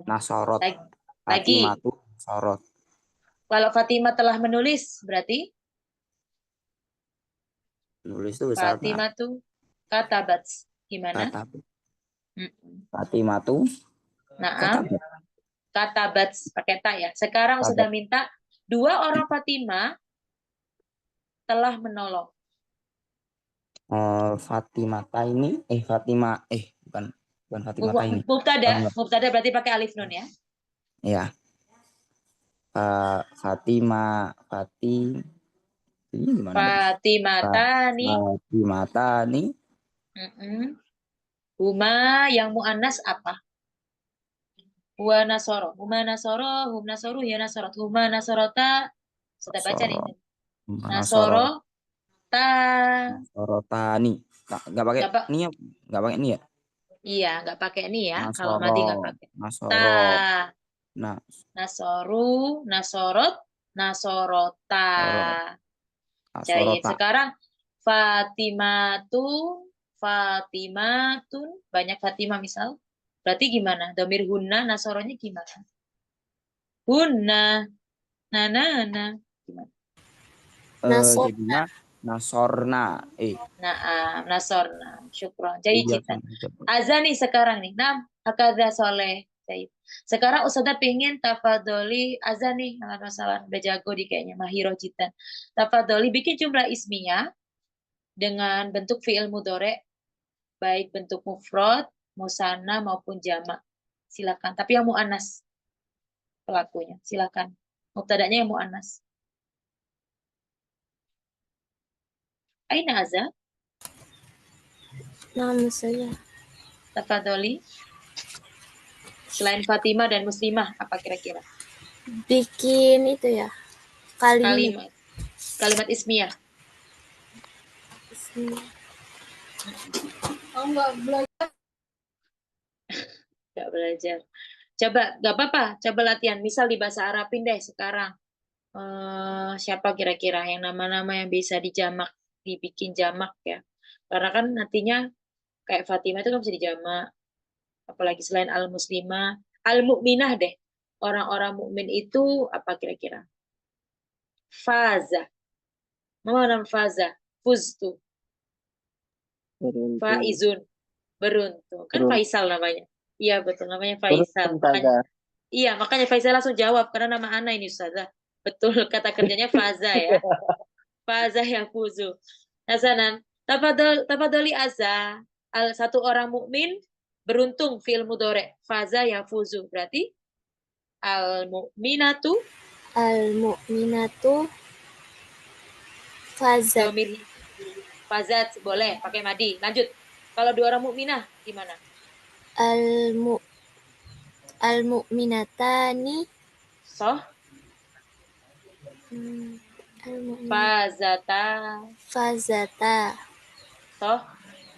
Speaker 3: Nasorot.
Speaker 1: Lagi.
Speaker 3: Fatimatu. Sorot.
Speaker 1: Kalau Fatimah telah menulis, berarti
Speaker 3: Nulis itu besar.
Speaker 1: Fatimah tuh katabat. Gimana?
Speaker 3: Fatimatu.
Speaker 1: Nah, katabat pakai tak ya. Sekarang sudah minta 2 orang Fatimah telah menolong.
Speaker 3: Fatimata ini bukan Fatimata ini.
Speaker 1: Mubtada berarti pakai alif nun ya.
Speaker 3: Iya. Fatimah, ini gimana? Fatimatani.
Speaker 1: Huma yang muannas apa? Huwa nasoro. Huma nasoro, hum nasoru, ya nasorot. Huma nasorota. Sudah baca nih. Nasoro
Speaker 3: Nasorotani. Nggak pakai ini ya? Nggak pakai ini ya?
Speaker 1: Iya, nggak pakai ini ya.
Speaker 3: Nasoro,
Speaker 1: kalau madi nggak pakai.
Speaker 3: Nasorot.
Speaker 1: Nasoru, nasorot, nasorota. Jadi sekarang Fatimatun, banyak Fatimah misal. Berarti gimana? Domir hunna, nasoronya gimana? Hunna, gimana?
Speaker 3: Jadinya nasorna.
Speaker 1: Nasorna. Syukron. Jadi cita. Azan nih sekarang nih. Hakadha soleh. Sekarang Ustazah pengen tafadoli azan nih. Masalah udah jago di kayaknya. Mahiro jitan. Tafadoli bikin jumlah ismiyah dengan bentuk fi'il mudhore, baik bentuk mufrad, musanna maupun jamak. Silakan. Tapi yang mu'annas pelakunya. Silakan. Mubtada'nya yang mu'annas. Aina Azza?
Speaker 6: Nama saya.
Speaker 1: Tafadoli. Selain Fatimah dan Muslimah, apa kira-kira?
Speaker 6: Bikin itu ya.
Speaker 1: Kalimat ismiyah.
Speaker 6: Nggak belajar.
Speaker 1: Nggak belajar. Coba, nggak apa-apa. Coba latihan. Misal di bahasa Arabin deh sekarang. Siapa kira-kira yang nama-nama yang bisa dibikin jamak ya? Karena kan nantinya kayak Fatimah itu kan bisa dijamak. Apalagi selain al-muslimah, al-mu'minah deh. Orang-orang mukmin itu apa kira-kira? Faza. Mana faza? Fuztu. Faizun. Beruntung. Kan Faisal namanya. Iya betul, namanya Faisal. Makanya Faisal langsung jawab karena nama Ana ini Ustazah. Betul kata kerjanya Faza ya. Faza yafuzu. Hasanan. Tafadholi Azza. Satu orang mukmin beruntung fi'il mudhore. Faza yafuzu. Berarti al-mu'minatu fazat. Fazat boleh pakai madi. Lanjut. Kalau 2 orang mukminah gimana?
Speaker 6: Al-mu'minatani
Speaker 1: Fazata.
Speaker 6: Fazata.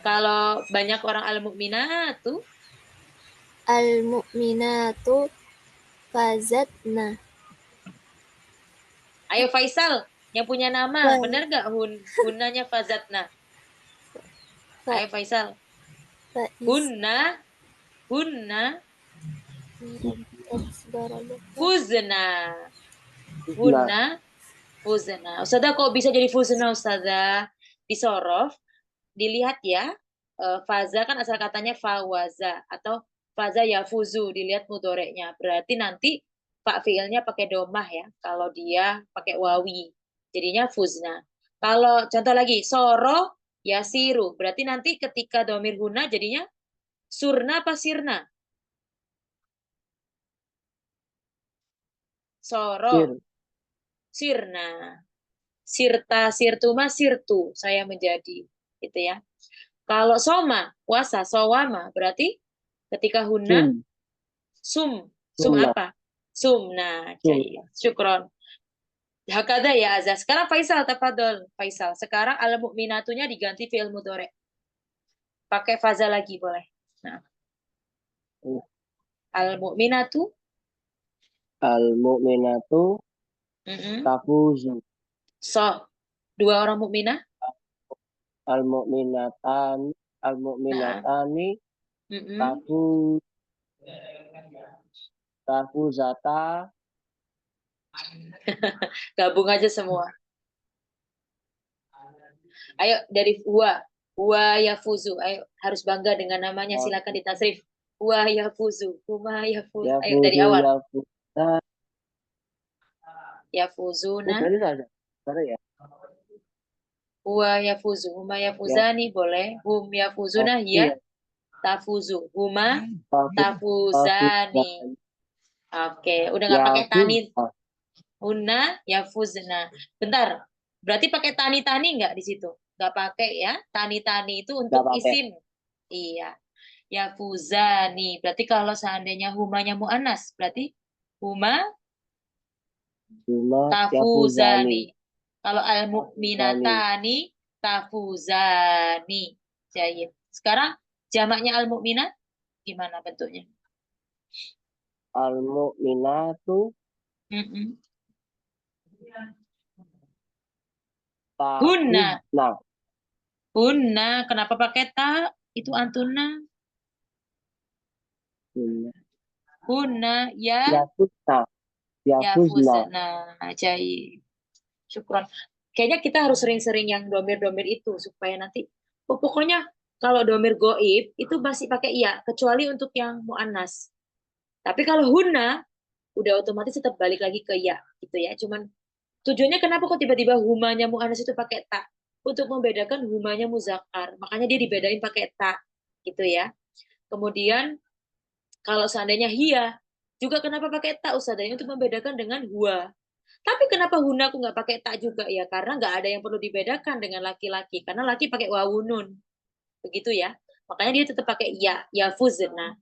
Speaker 1: Kalau banyak orang al-mu'minatu,
Speaker 6: Al-mu'minatu fazatna.
Speaker 1: ayo Faisal, yang punya nama, bener nggak hunanya fazatna? Ayo Faisal, hunna fuzna. Hunna fuzna. Ustazah kok bisa jadi fuzna Ustazah? Di sorof, dilihat ya, faza kan asal katanya fawaza atau faza yafuzu, dilihat mudoreknya. Berarti nanti pak fiilnya pakai domah ya, kalau dia pakai wawi. Jadinya fuzna. Kalau contoh lagi, soro yasiru, berarti nanti ketika domir huna jadinya surna apa sirna? Soro, sirna. Sirta, sirtuma, sirtu, saya menjadi. Gitu ya. Kalau soma, puasa, sowama, berarti ketika huna, sum apa? Sumna, syukron. Hakada ya Azaz. Sekarang Faisal, tafadol. Faisal, sekarang al-mu'minatunya diganti fi'il mudhari'. Pakai faza lagi boleh. Nah. Al-mu'minatu.
Speaker 2: Al-mu'minatu tafuzu.
Speaker 1: So, dua orang mukminah.
Speaker 2: Al-mu'minatani tafuzata.
Speaker 1: Gabung aja semua. Ayo dari Huwa yafuzu. Ayo harus bangga dengan namanya. Silakan ditasrif. Huwa yafuzu. Huma yafuzu. Ayo dari awal. Yafuzuna. Huwa yafuzu. Huma yafuzani boleh. Hum yafuzuna ya tafuzu. Huma tafuzani. Oke, udah nggak pakai tani. Huna yafuzna. Bentar. Berarti pakai tani-tani nggak di situ? Nggak pakai ya. Tani-tani itu untuk isim. Iya. Yafuzani. Berarti kalau seandainya humanya mu'anas, berarti huma tafuzani. Kalau al-mu'minatani tafuzani. Jahit. Sekarang jamaknya al-mu'minat gimana bentuknya?
Speaker 2: Al-mu'minatu
Speaker 1: Hunna. Hunna. Kenapa pakai ta? Itu antuna. Hunna ya. Yafuzna. Jahit. Syukron. Kayaknya kita harus sering-sering yang domir-domir itu supaya nanti pokoknya kalau domir goib itu masih pakai iya kecuali untuk yang muannas. Tapi kalau hunna udah otomatis tetap balik lagi ke ya gitu ya. Cuman tujuannya kenapa kok tiba-tiba humanya muannas itu pakai ta? Untuk membedakan humanya muzakkar. Makanya dia dibedain pakai ta gitu ya. Kemudian kalau seandainya hiya juga kenapa pakai ta Ustazah? Untuk membedakan dengan huwa. Tapi kenapa huna aku nggak pakai tak juga ya? Karena nggak ada yang perlu dibedakan dengan laki-laki. Karena laki pakai wawunun. Begitu ya. Makanya dia tetap pakai ya fuzna.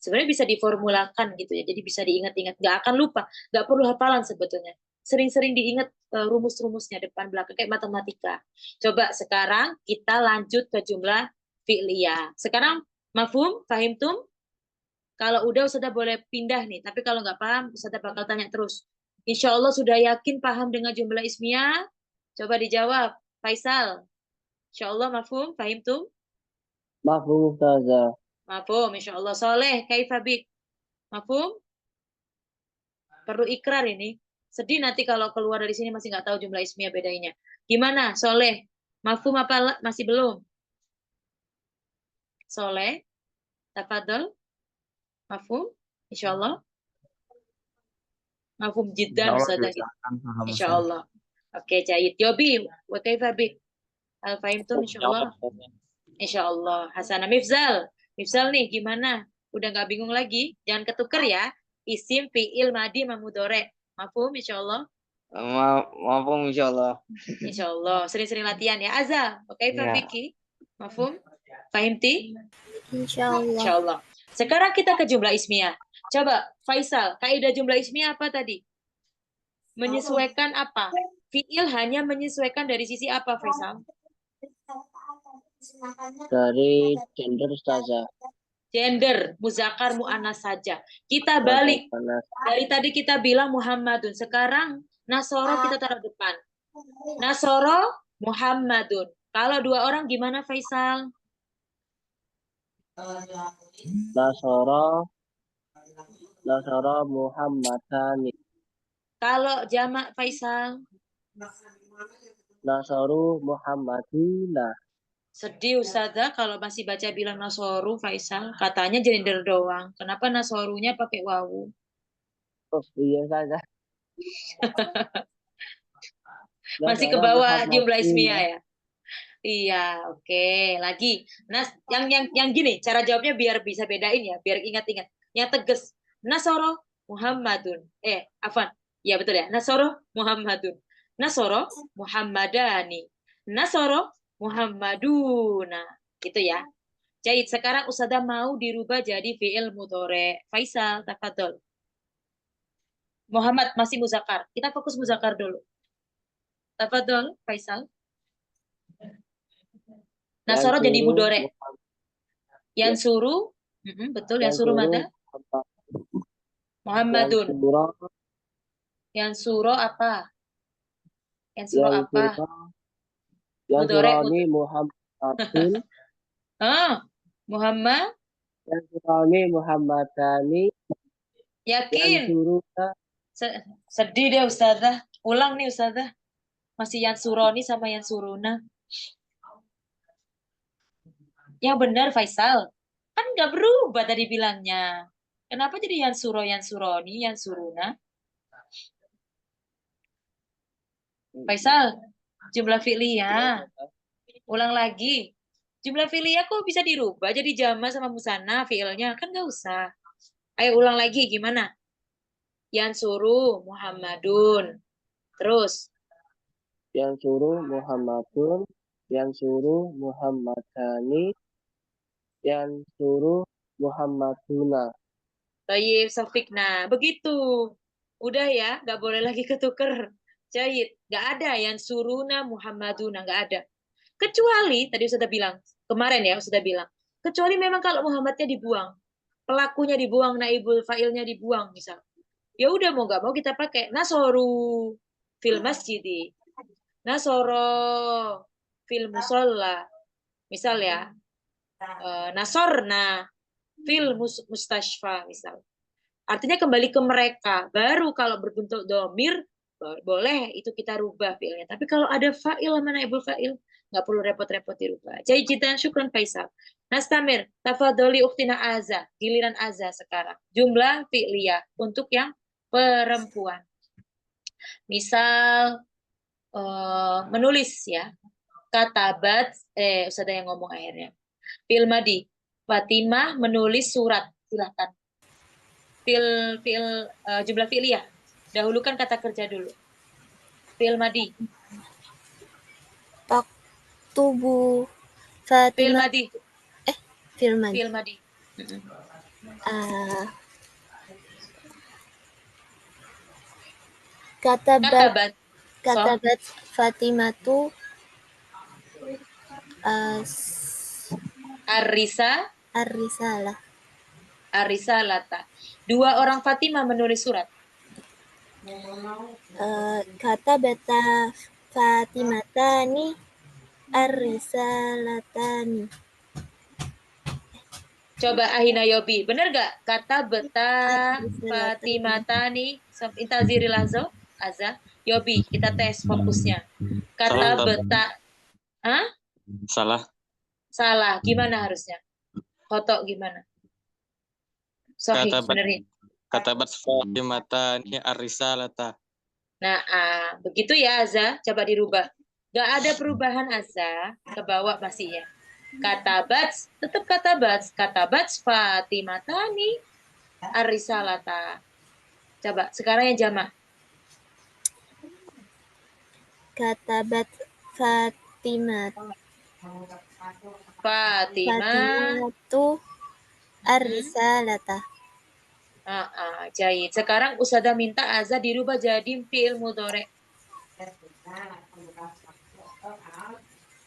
Speaker 1: Sebenarnya bisa diformulakan gitu ya. Jadi bisa diingat-ingat. Nggak akan lupa. Nggak perlu hafalan sebetulnya. Sering-sering diingat rumus-rumusnya depan belakang. Kayak matematika. Coba sekarang kita lanjut ke jumlah fi'liyah. Sekarang mafhum? Fahimtum? Kalau udah Ustazah boleh pindah nih. Tapi kalau nggak paham Ustazah bakal tanya terus. Insya Allah sudah yakin paham dengan jumlah ismiyah? Coba dijawab. Faisal. Insya Allah mafhum? Fahimtum?
Speaker 2: Mafhum Ustazah.
Speaker 1: Mafhum. Insya Allah. Soleh. Kaifabik. Mafhum? Perlu ikrar ini. Sedih nanti kalau keluar dari sini masih nggak tahu jumlah ismiyah bedanya. Gimana? Soleh. Mafhum apa masih belum? Soleh. Tafadol. Mafhum? Insya Allah. Mafhum jiddan Ustazah. Insya Allah. Oke, jahit. Yobi, wa kaifa bik? Hal fahimtum insyaallah. Insyaallah. Hasanah Mifzal. Mifzal nih gimana? Udah nggak bingung lagi? Jangan ketuker ya. Isim, fi'il, madi, mamudore. Mafhum insyaallah.
Speaker 4: Mafhum insyaallah.
Speaker 1: Insyaallah. Sering-sering latihan ya. Azza, wa kaifa biki? Mafhum? Fahimti?
Speaker 6: Insyaallah.
Speaker 1: Insyaallah. Sekarang kita ke jumlah ismiyah. Coba Faisal, kaidah jumlah ismiyah apa tadi? Menyesuaikan apa? Fi'il hanya menyesuaikan dari sisi apa, Faisal?
Speaker 2: Dari gender ustazah.
Speaker 1: Gender, muzakkar muannas saja. Kita balik.
Speaker 2: Panas.
Speaker 1: Dari tadi kita bilang Muhammadun. Sekarang Nasoro kita taruh depan. Nasoro Muhammadun. Kalau dua orang gimana Faisal?
Speaker 2: Nasoro Muhammadani.
Speaker 1: Kalau jamak Faisal?
Speaker 2: Nasoru Muhammadina.
Speaker 1: Sedih Ustazah kalau masih baca bilang Nasoru Faisal. Katanya gender doang. Kenapa Nasorunya pakai wawu?
Speaker 2: Oh iya saja.
Speaker 1: Masih ke bawah jumlah ismiyah ya? Iya, oke. Lagi. Nah, yang gini, cara jawabnya biar bisa bedain ya, biar ingat-ingat. Yang tegas. Nasoro Muhammadun. Afan. Ya betul ya. Nasoro Muhammadun. Nasoro Muhammadani. Nasoro Muhammaduna. Gitu ya. Jahit, sekarang Ustazah mau dirubah jadi fi'il mudhore. Faisal, tafadhol. Muhammad masih muzakkar. Kita fokus muzakkar dulu. Tafadhol, Faisal. Nasoro jadi mudhore. Yang suruh, betul, yang suruh mada? Muhammadun. Yang suruh apa? Yang suruh apa?
Speaker 2: Yang surani Muhammadun.
Speaker 1: Muhammad.
Speaker 2: Yang surani Muhammadani.
Speaker 1: Yakin?
Speaker 2: Yang suruh.
Speaker 1: Sedih deh Ustazah. Ulang nih Ustazah. Masih yang suroni sama yang suruna. Yang benar Faisal. Kan nggak berubah tadi bilangnya. Kenapa jadi yang suro, yang suroni, yang suruna? Faisal, jumlah fi'liyah. Ulang lagi. Jumlah fi'liyah kok bisa dirubah jadi jama sama musanna fi'ilnya? Kan nggak usah. Ayo ulang lagi gimana? Yang suruh Muhammadun. Terus.
Speaker 2: Yang suruh Muhammadun. Yang suruh Muhammadani. Yang suruh Muhammaduna.
Speaker 1: Tayyib, Sofikna. Begitu. Udah ya, nggak boleh lagi ketuker. Jahit, nggak ada yang suruna Muhammaduna, nggak ada. Kecuali, tadi sudah bilang, kemarin ya sudah bilang, kecuali memang kalau Muhammadnya dibuang, pelakunya dibuang, naibul fa'ilnya dibuang, misal. Ya udah mau nggak mau kita pakai nasoru fil masjidi, nasoro fil musolla, misal ya, nasorna fil mustashfa, misal. Artinya kembali ke mereka. Baru kalau berbentuk domir, boleh itu kita rubah fiilnya. Tapi kalau ada fa'il sama naibul fa'il, nggak perlu repot-repot dirubah. Jadi kita syukran Faisal. Nastamir, tafadholi uktina Aza. Giliran Aza sekarang. Jumlah fi'liyah untuk yang perempuan. Misal, menulis ya. Katabat, Ustazah yang ngomong akhirnya. Fi'il madi. Fatimah menulis surat. Silahkan. Jumlah fi'liyah. Dahulukan kata kerja dulu. Fi'il madi.
Speaker 6: Taktubu
Speaker 1: Fi'il
Speaker 6: Fatimah.
Speaker 1: madi.
Speaker 6: Fi'il madi.
Speaker 1: Fi'il madi.
Speaker 6: Katabat Fatimatu
Speaker 1: Ar-risalata. Dua orang Fatimah menulis surat.
Speaker 6: Katabata Fatimatani ar-risalatani.
Speaker 1: Coba Ahina Yobi, bener gak? Kata beta Fatimatani intaziri lazo Azza. Yobi, kita tes fokusnya. Kata beta. Salah. Gimana harusnya? Kotok gimana? Sahih, benerin.
Speaker 5: Katabat Fatimatani ar-risalata.
Speaker 1: Nah, begitu ya Azza. Coba dirubah. Gak ada perubahan Azza. Ke bawah masih ya. Katabat, tetap katabat Fatimatani ar-risalata. Coba, sekarang yang jamak.
Speaker 6: Katabat Fatimatu ar-risalata.
Speaker 1: Jahit. Sekarang Ustazah minta Azza dirubah jadi fi'il mudhore.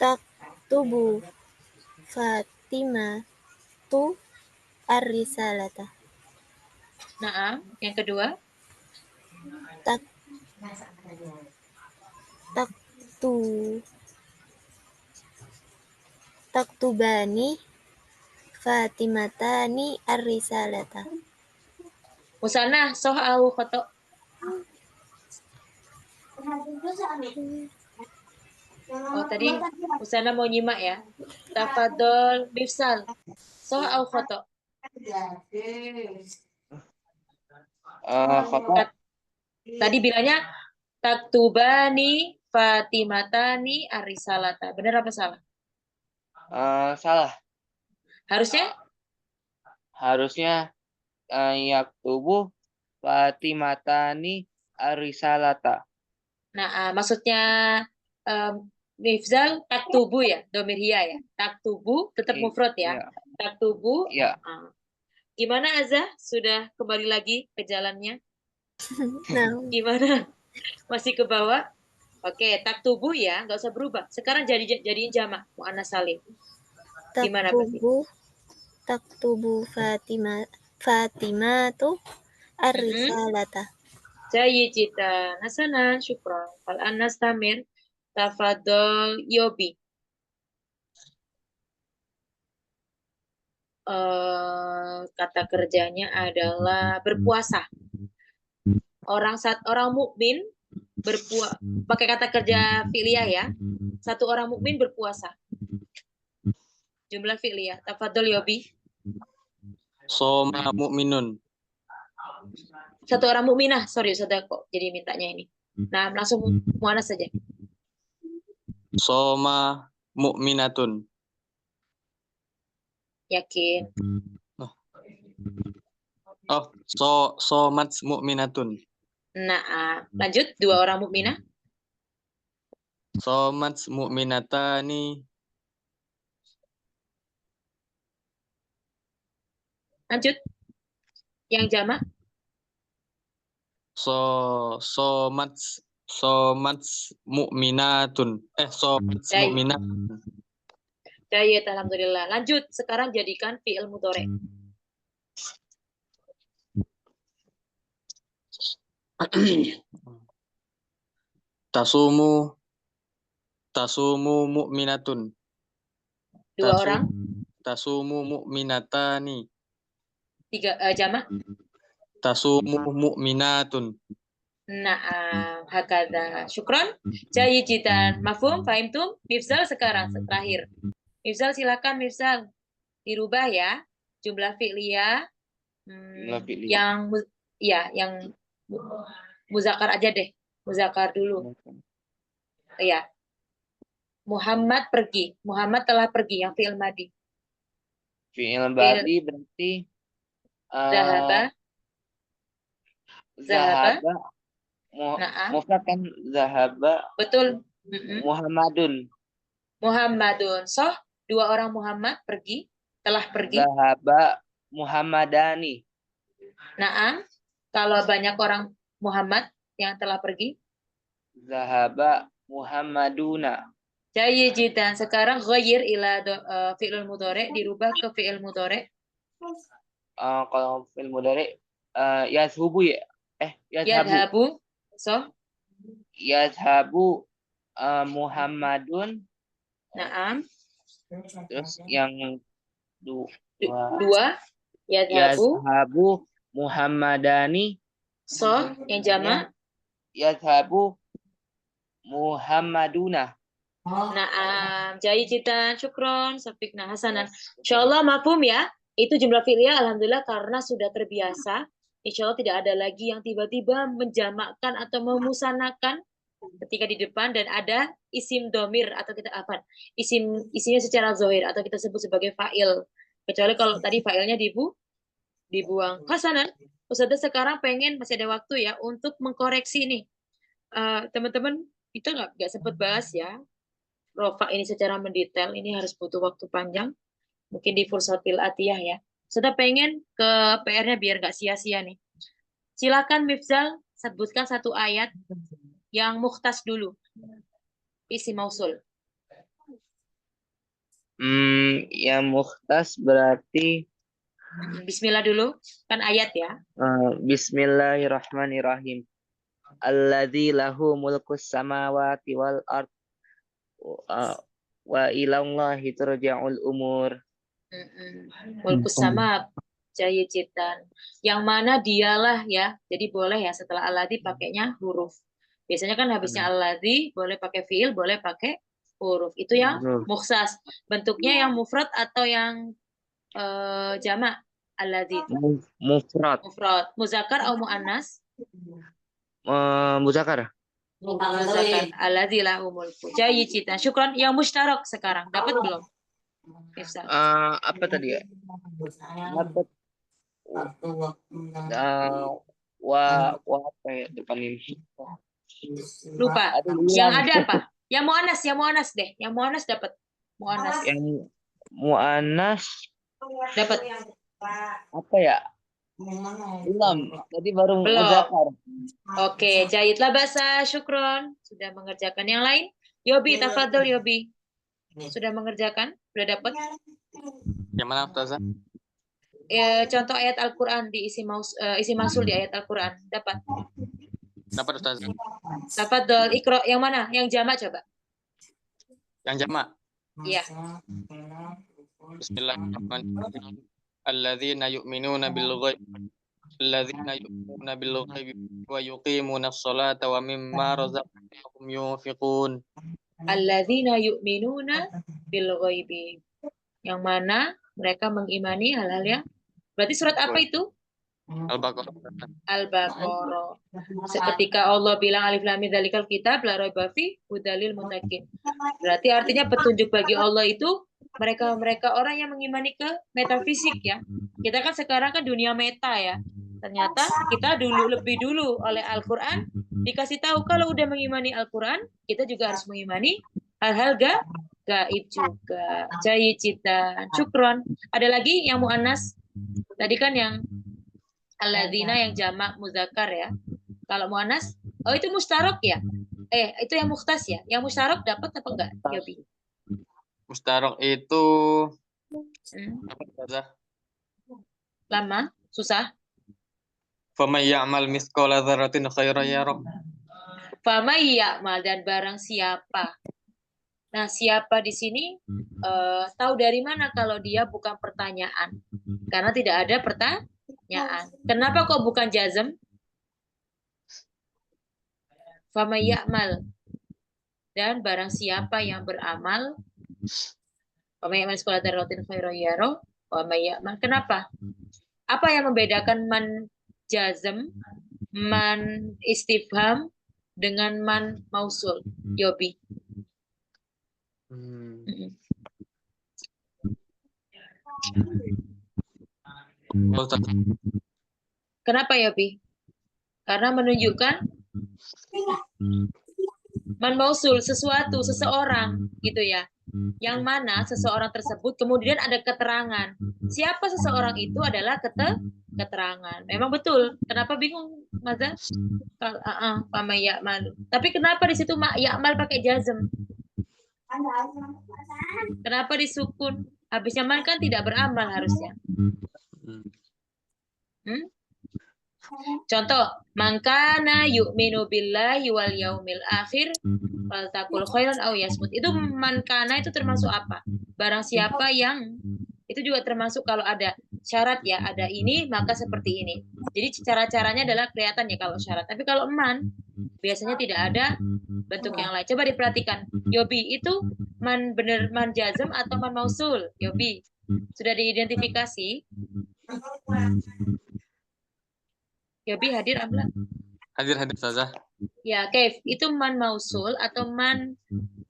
Speaker 6: Taktubu Fatimatu ar-risalata.
Speaker 1: Naam. Yang kedua.
Speaker 6: Tak taktu taktubani Fatimatani ar-risalata.
Speaker 1: Musanah soh au khoto. Oh, tadi Musanah mau nyimak ya. Tafadol Mifsal. Soh au khoto.
Speaker 4: Khoto.
Speaker 1: Tadi bilangnya taktubani Fatimatani ar-risalata. Benar apa salah?
Speaker 4: Salah.
Speaker 1: Harusnya
Speaker 4: Yaktubu Fatimatani arisalata.
Speaker 1: Nah, maksudnya Mifzal taktubu ya, domir hiya ya. Taktubu tetap mufrad ya.
Speaker 4: Iya.
Speaker 1: Taktubu.
Speaker 4: Iya.
Speaker 1: Gimana Azah? Sudah kembali lagi ke jalannya?
Speaker 6: Nah,
Speaker 1: Gimana? Masih ke bawah? Oke, taktubu ya, nggak usah berubah. Sekarang jadiin jamak muannas salim. Gimana berarti?
Speaker 6: taktubu Fatimatu ar-risalata.
Speaker 1: Jayyid, Hasanan, syukran. Al-an nastamir, tafadol yobi. Kata kerjanya adalah berpuasa. Orang mukmin pakai kata kerja fi'liyah ya. Satu orang mukmin berpuasa. Jumlah fi'liyah. Tafadhol Yobi.
Speaker 5: Soma mu'minun.
Speaker 1: Satu orang mukminah. Sorry, Ustazah kok jadi mintanya ini. Nah, langsung muannas saja.
Speaker 5: Soma mu'minatun.
Speaker 1: Yakin.
Speaker 5: Somat mu'minatun.
Speaker 1: Nah, lanjut dua orang mukminah.
Speaker 5: Somat mu'minatani.
Speaker 1: Lanjut. Yang jamak.
Speaker 5: Somat mu'minatun. Somat mu'minatun.
Speaker 1: Jayyid, alhamdulillah. Lanjut. Sekarang jadikan fi'il mudhari'.
Speaker 5: Tasumu mu'minatun.
Speaker 1: Dua orang.
Speaker 5: Tasumu mu'minatani.
Speaker 1: Tiga jamak.
Speaker 5: Tasumu mu'minatun.
Speaker 1: Nah, hakada. Syukron. Jayidan. Mafhum? Fahimtum? Mifzal sekarang terakhir. Mifzal silakan Mifzal. Dirubah ya. Jumlah fi'liyah. Yang muzakkar aja deh. Muzakkar dulu. Iya. Muhammad pergi. Muhammad telah pergi yang fi'il madi.
Speaker 4: Fi'il madi berarti Zahaba. Mufrad kan Zahaba.
Speaker 1: Betul.
Speaker 4: Muhammadun.
Speaker 1: Soh, dua orang Muhammad pergi, telah pergi.
Speaker 4: Zahaba Muhammadani.
Speaker 1: Naam. Kalau banyak orang Muhammad yang telah pergi.
Speaker 4: Zahaba Muhammaduna.
Speaker 1: Jayidan. Sekarang ghayyir ila fi'il mudhari, dirubah ke fi'il mudhari.
Speaker 4: Kalau fi'il mudhari yazhubu ya.
Speaker 1: Yadhabu. So.
Speaker 4: Yazhabu Muhammadun.
Speaker 1: Naam.
Speaker 4: Terus yang
Speaker 1: dua.
Speaker 4: Yazhabu Muhammadani.
Speaker 1: So, yang jamak.
Speaker 4: Yazhabu Muhammaduna.
Speaker 1: Naam. Jayidan. Syukron. Safikna hasanan. Insyaallah mafhum ya. Itu jumlah fi'liyah alhamdulillah karena sudah terbiasa. Insya Allah tidak ada lagi yang tiba-tiba menjamakkan atau memusanakan ketika di depan dan ada isim domir atau kita apa? Isinya secara zohir atau kita sebut sebagai fa'il. Kecuali kalau tadi fa'ilnya dibuang. Hasanan, Ustazah sekarang pengen masih ada waktu ya untuk mengkoreksi nih. Teman-teman kita nggak sempat bahas ya. Rofa ini secara mendetail ini harus butuh waktu panjang. Mungkin di fursatil atiyah ya. Sudah pengen ke PR-nya biar nggak sia-sia nih. Silakan Mifzal sebutkan satu ayat yang mukhtas dulu. Isim mausul.
Speaker 4: Yang mukhtas berarti
Speaker 1: Bismillah dulu, kan ayat ya.
Speaker 4: Bismillahirrahmanirrahim. Alladzi lahu mulkus samawati wal ard wa ilallahi turja'ul umur.
Speaker 1: Mulkus sama jaya citan. Yang mana dialah ya. Jadi boleh ya setelah alladzi pakainya huruf. Biasanya kan habisnya alladzi boleh pakai fiil, boleh pakai huruf. Itu yang mukhsas. Bentuknya yang mufrad atau yang jamak? Alladzi.
Speaker 4: Mufrad.
Speaker 1: Muzakkar atau muannas?
Speaker 4: Muzakkar.
Speaker 1: Muzakkar. Alladzi lahu mulku. Jaya citan. Syukran. Yang mustarak sekarang. Dapat belum?
Speaker 4: Apa tadi ya? Dapat. Wa apa ya depan ini?
Speaker 1: Lupa. Yang ada apa? Yang muannas deh. Yang muannas dapat. Muannas.
Speaker 4: Yang muannas
Speaker 1: dapat.
Speaker 4: Apa ya? Belum. Tadi baru muzakkar.
Speaker 1: Oke, jahitlah bahasa syukron. Sudah mengerjakan yang lain? Yobi, tafadhol Yobi. Sudah mengerjakan? Sudah dapat?
Speaker 5: Yang mana Ustazah?
Speaker 1: Contoh ayat Al-Quran di isi mausul di ayat Al-Quran. Dapat?
Speaker 5: Dapat Ustazah.
Speaker 1: Tafadhol, ikro. Yang mana? Yang jamak coba.
Speaker 5: Yang jamak?
Speaker 1: Iya.
Speaker 5: Bismillahirrahmanirrahim. Alladzina yu'minuna bil ghaib. Alladzina yu'minuna bil ghaib wa yuqimuna as-salata wa mimma razaqnahum yunfiqun.
Speaker 1: Alladzina yu'minuna bil ghaibi. Yang mana mereka mengimani hal-hal yang berarti surat apa itu?
Speaker 5: Al-Baqarah.
Speaker 1: Al-Baqarah. Ketika Allah bilang alif lam mim dzalikal kitab la raiba fi hudalil muttaqin. Berarti artinya petunjuk bagi Allah itu mereka orang yang mengimani ke metafisik ya. Kita kan sekarang kan dunia meta ya. Ternyata kita lebih dulu oleh Al-Qur'an dikasih tahu kalau udah mengimani Al-Qur'an, kita juga harus mengimani hal-hal gaib juga. Jaya cita, syukron. Ada lagi yang muannas? Tadi kan yang alladzina yang jamak muzakkar ya. Kalau muannas, oh itu mustarok ya? Itu yang mukhtas ya? Yang mustarok dapat apa enggak? Yobi.
Speaker 5: Mustarok itu apa Ustazah?
Speaker 1: Lama, susah.
Speaker 5: Faman ya'mal mithqala dzarratin khairan yarah.
Speaker 1: Faman ya'mal, dan barang siapa. Nah, siapa di sini tahu dari mana kalau dia bukan pertanyaan? Karena tidak ada pertanyaan. Kenapa kok bukan jazm? Faman ya'mal, dan barang siapa yang beramal. Faman ya'mal mithqala dzarratin khairan yarah. Faman ya'mal. Kenapa? Apa yang membedakan man jazm, man istifham dengan man mausul? Yobi. Kenapa Yobi? Karena menunjukkan man mausul, sesuatu, seseorang gitu ya. Yang mana seseorang tersebut kemudian ada keterangan. Siapa seseorang itu adalah keterangan. Memang betul. Kenapa bingung, Mazal? Fama ya'mal. Tapi kenapa di situ ya'mal pakai jazm? Kenapa disukun? Habisnya man kan tidak beramal harusnya. Contoh, mangkana yu'minu billahi wal yaumil akhir faltaqul khairan aw yasmut. Itu mangkana itu termasuk apa? Barang siapa yang itu juga termasuk kalau ada syarat ya, ada ini maka seperti ini. Jadi cara-caranya adalah kelihatan ya kalau syarat. Tapi kalau man biasanya tidak ada bentuk yang lain. Coba diperhatikan. Yobi itu man bener man jazm atau man mausul? Yobi sudah diidentifikasi? Yobi hadir amla?
Speaker 5: Hadir Ustazah.
Speaker 1: Ya, Kev, itu man mausul atau man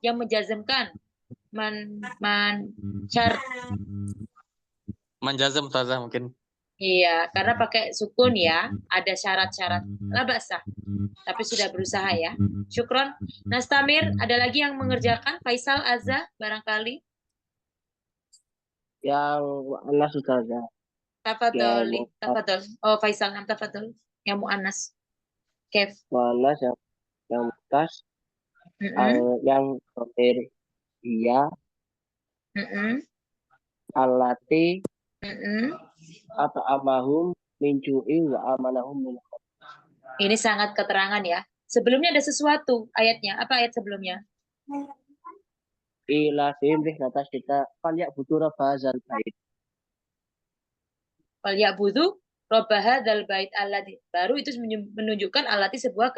Speaker 1: yang menjazmkan? Man syar.
Speaker 5: Man jazm Ustazah mungkin.
Speaker 1: Iya, karena pakai sukun ya, ada syarat-syarat. La ba'sah. Tapi sudah berusaha ya. Syukron. Nastamir, ada lagi yang mengerjakan? Faisal, Azza, barangkali?
Speaker 2: Yang muannas Ustazah.
Speaker 1: Tafadhol. Oh, Faisal, tafadhol. Yang muannas. Kev.
Speaker 2: Muannas yang mukhtas, yang terakhir iya,
Speaker 1: Mm-mm.
Speaker 2: Allati
Speaker 1: Mm-mm.
Speaker 2: at'amahum min ju'i wa amanahum min khauf.
Speaker 1: Ini sangat keterangan ya. Sebelumnya ada sesuatu ayatnya. Apa ayat sebelumnya?
Speaker 2: Ila fihim rihlata syita falyabudu rabb hadzal bait.
Speaker 1: Wal ya'budu rabb hadzal bait alladzi. Baru itu menunjukkan alati sebuah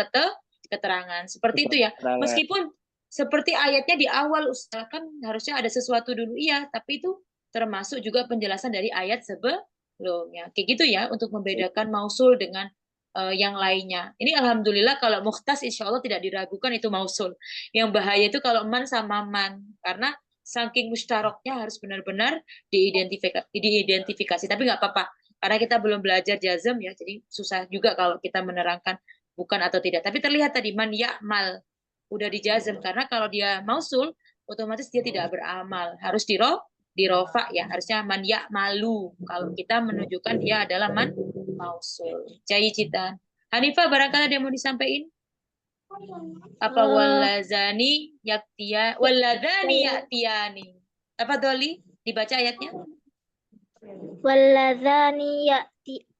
Speaker 1: keterangan. Seperti itu ya.
Speaker 2: Keterangan.
Speaker 1: Meskipun seperti ayatnya di awal Ustaz, kan harusnya ada sesuatu dulu iya, tapi itu termasuk juga penjelasan dari ayat sebelumnya. Kayak gitu ya untuk membedakan mausul dengan yang lainnya. Ini alhamdulillah kalau mukhtas insya Allah tidak diragukan itu mausul. Yang bahaya itu kalau man sama man, karena saking mustaroknya harus benar-benar diidentifikasi. Tapi nggak apa-apa, karena kita belum belajar jazm ya, jadi susah juga kalau kita menerangkan bukan atau tidak. Tapi terlihat tadi man ya'mal udah dijazm, karena kalau dia mausul otomatis dia tidak beramal, harus dirofa ya, harusnya man ya'malu kalau kita menunjukkan dia adalah man mausul. Jayidan. Hanifah barangkali ada yang mau disampaikan? Apa waladzani ya'tiyani. Apa Doli? Dibaca ayatnya.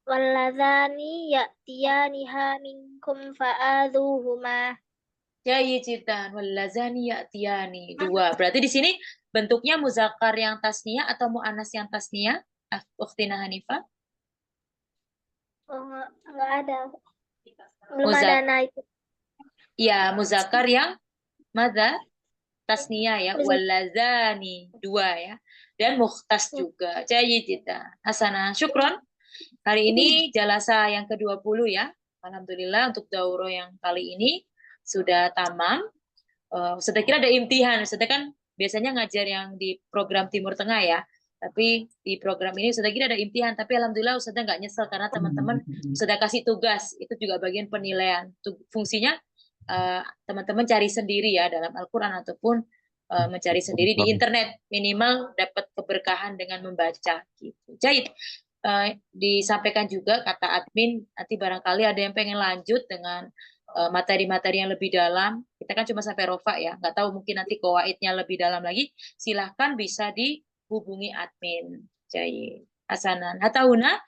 Speaker 6: Walladzani ya'tiyaniha minkum fa'adhuhuma.
Speaker 1: Jayidan. Walladzani ya'tiyani. Dua. Berarti di sini bentuknya muzakkar yang tasniyah atau muannas yang tasniyah? Ukhtina Hanifah.
Speaker 6: Oh, enggak ada. Belum ada naik.
Speaker 1: Ya, muzakkar yang madza tasniyah ya, walazani dua ya, dan mukhtas juga. Jayidan. Hasanah, syukron. Hari ini jalasa yang ke-20 ya. Alhamdulillah untuk dauro yang kali ini sudah tamam. Sudah kira ada imtihan. Sudah kan biasanya ngajar yang di program Timur Tengah ya. Tapi di program ini sudah kira ada imtihan. Tapi alhamdulillah Ustazah nggak nyesel karena teman-teman sudah kasih tugas. Itu juga bagian penilaian. Fungsinya teman-teman cari sendiri ya dalam Al-Quran ataupun mencari sendiri di internet, minimal dapat keberkahan dengan membaca gitu. Jahit disampaikan juga kata admin, nanti barangkali ada yang pengen lanjut dengan materi-materi yang lebih dalam. Kita kan cuma sampai rofa ya, nggak tahu mungkin nanti qawaidnya lebih dalam lagi. Silahkan bisa dihubungi admin. Jahit. Hasanan. Hatauna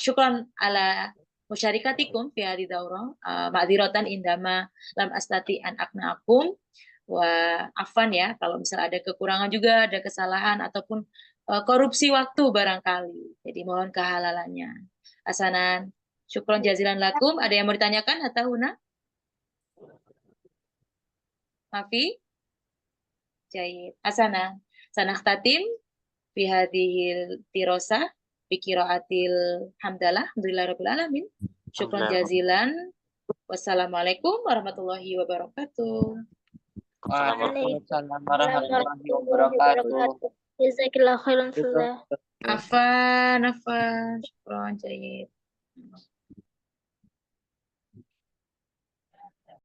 Speaker 1: syukran ala musyarikatikum fi hadhihi daurah ma'dziratan indama lam astati an aqna'akum wa afan ya kalau misal ada kekurangan juga, ada kesalahan ataupun korupsi waktu barangkali. Jadi mohon kehalalannya. Hasanan. Syukron jazilan lakum. Ada yang mau ditanyakan Hatahuna? Mafi? Jahit. Hasanah. Sanah tatim fi hadhil tirosah bi qiraatil hamdalah alhamdulillahirabbil alamin. Syukron jazilan. Wassalamualaikum warahmatullahi wabarakatuh.
Speaker 4: Waalaikumsalam warahmatullahi wabarakatuh.
Speaker 6: Jazakillahu khairan.
Speaker 1: Afan, syukron, jahit.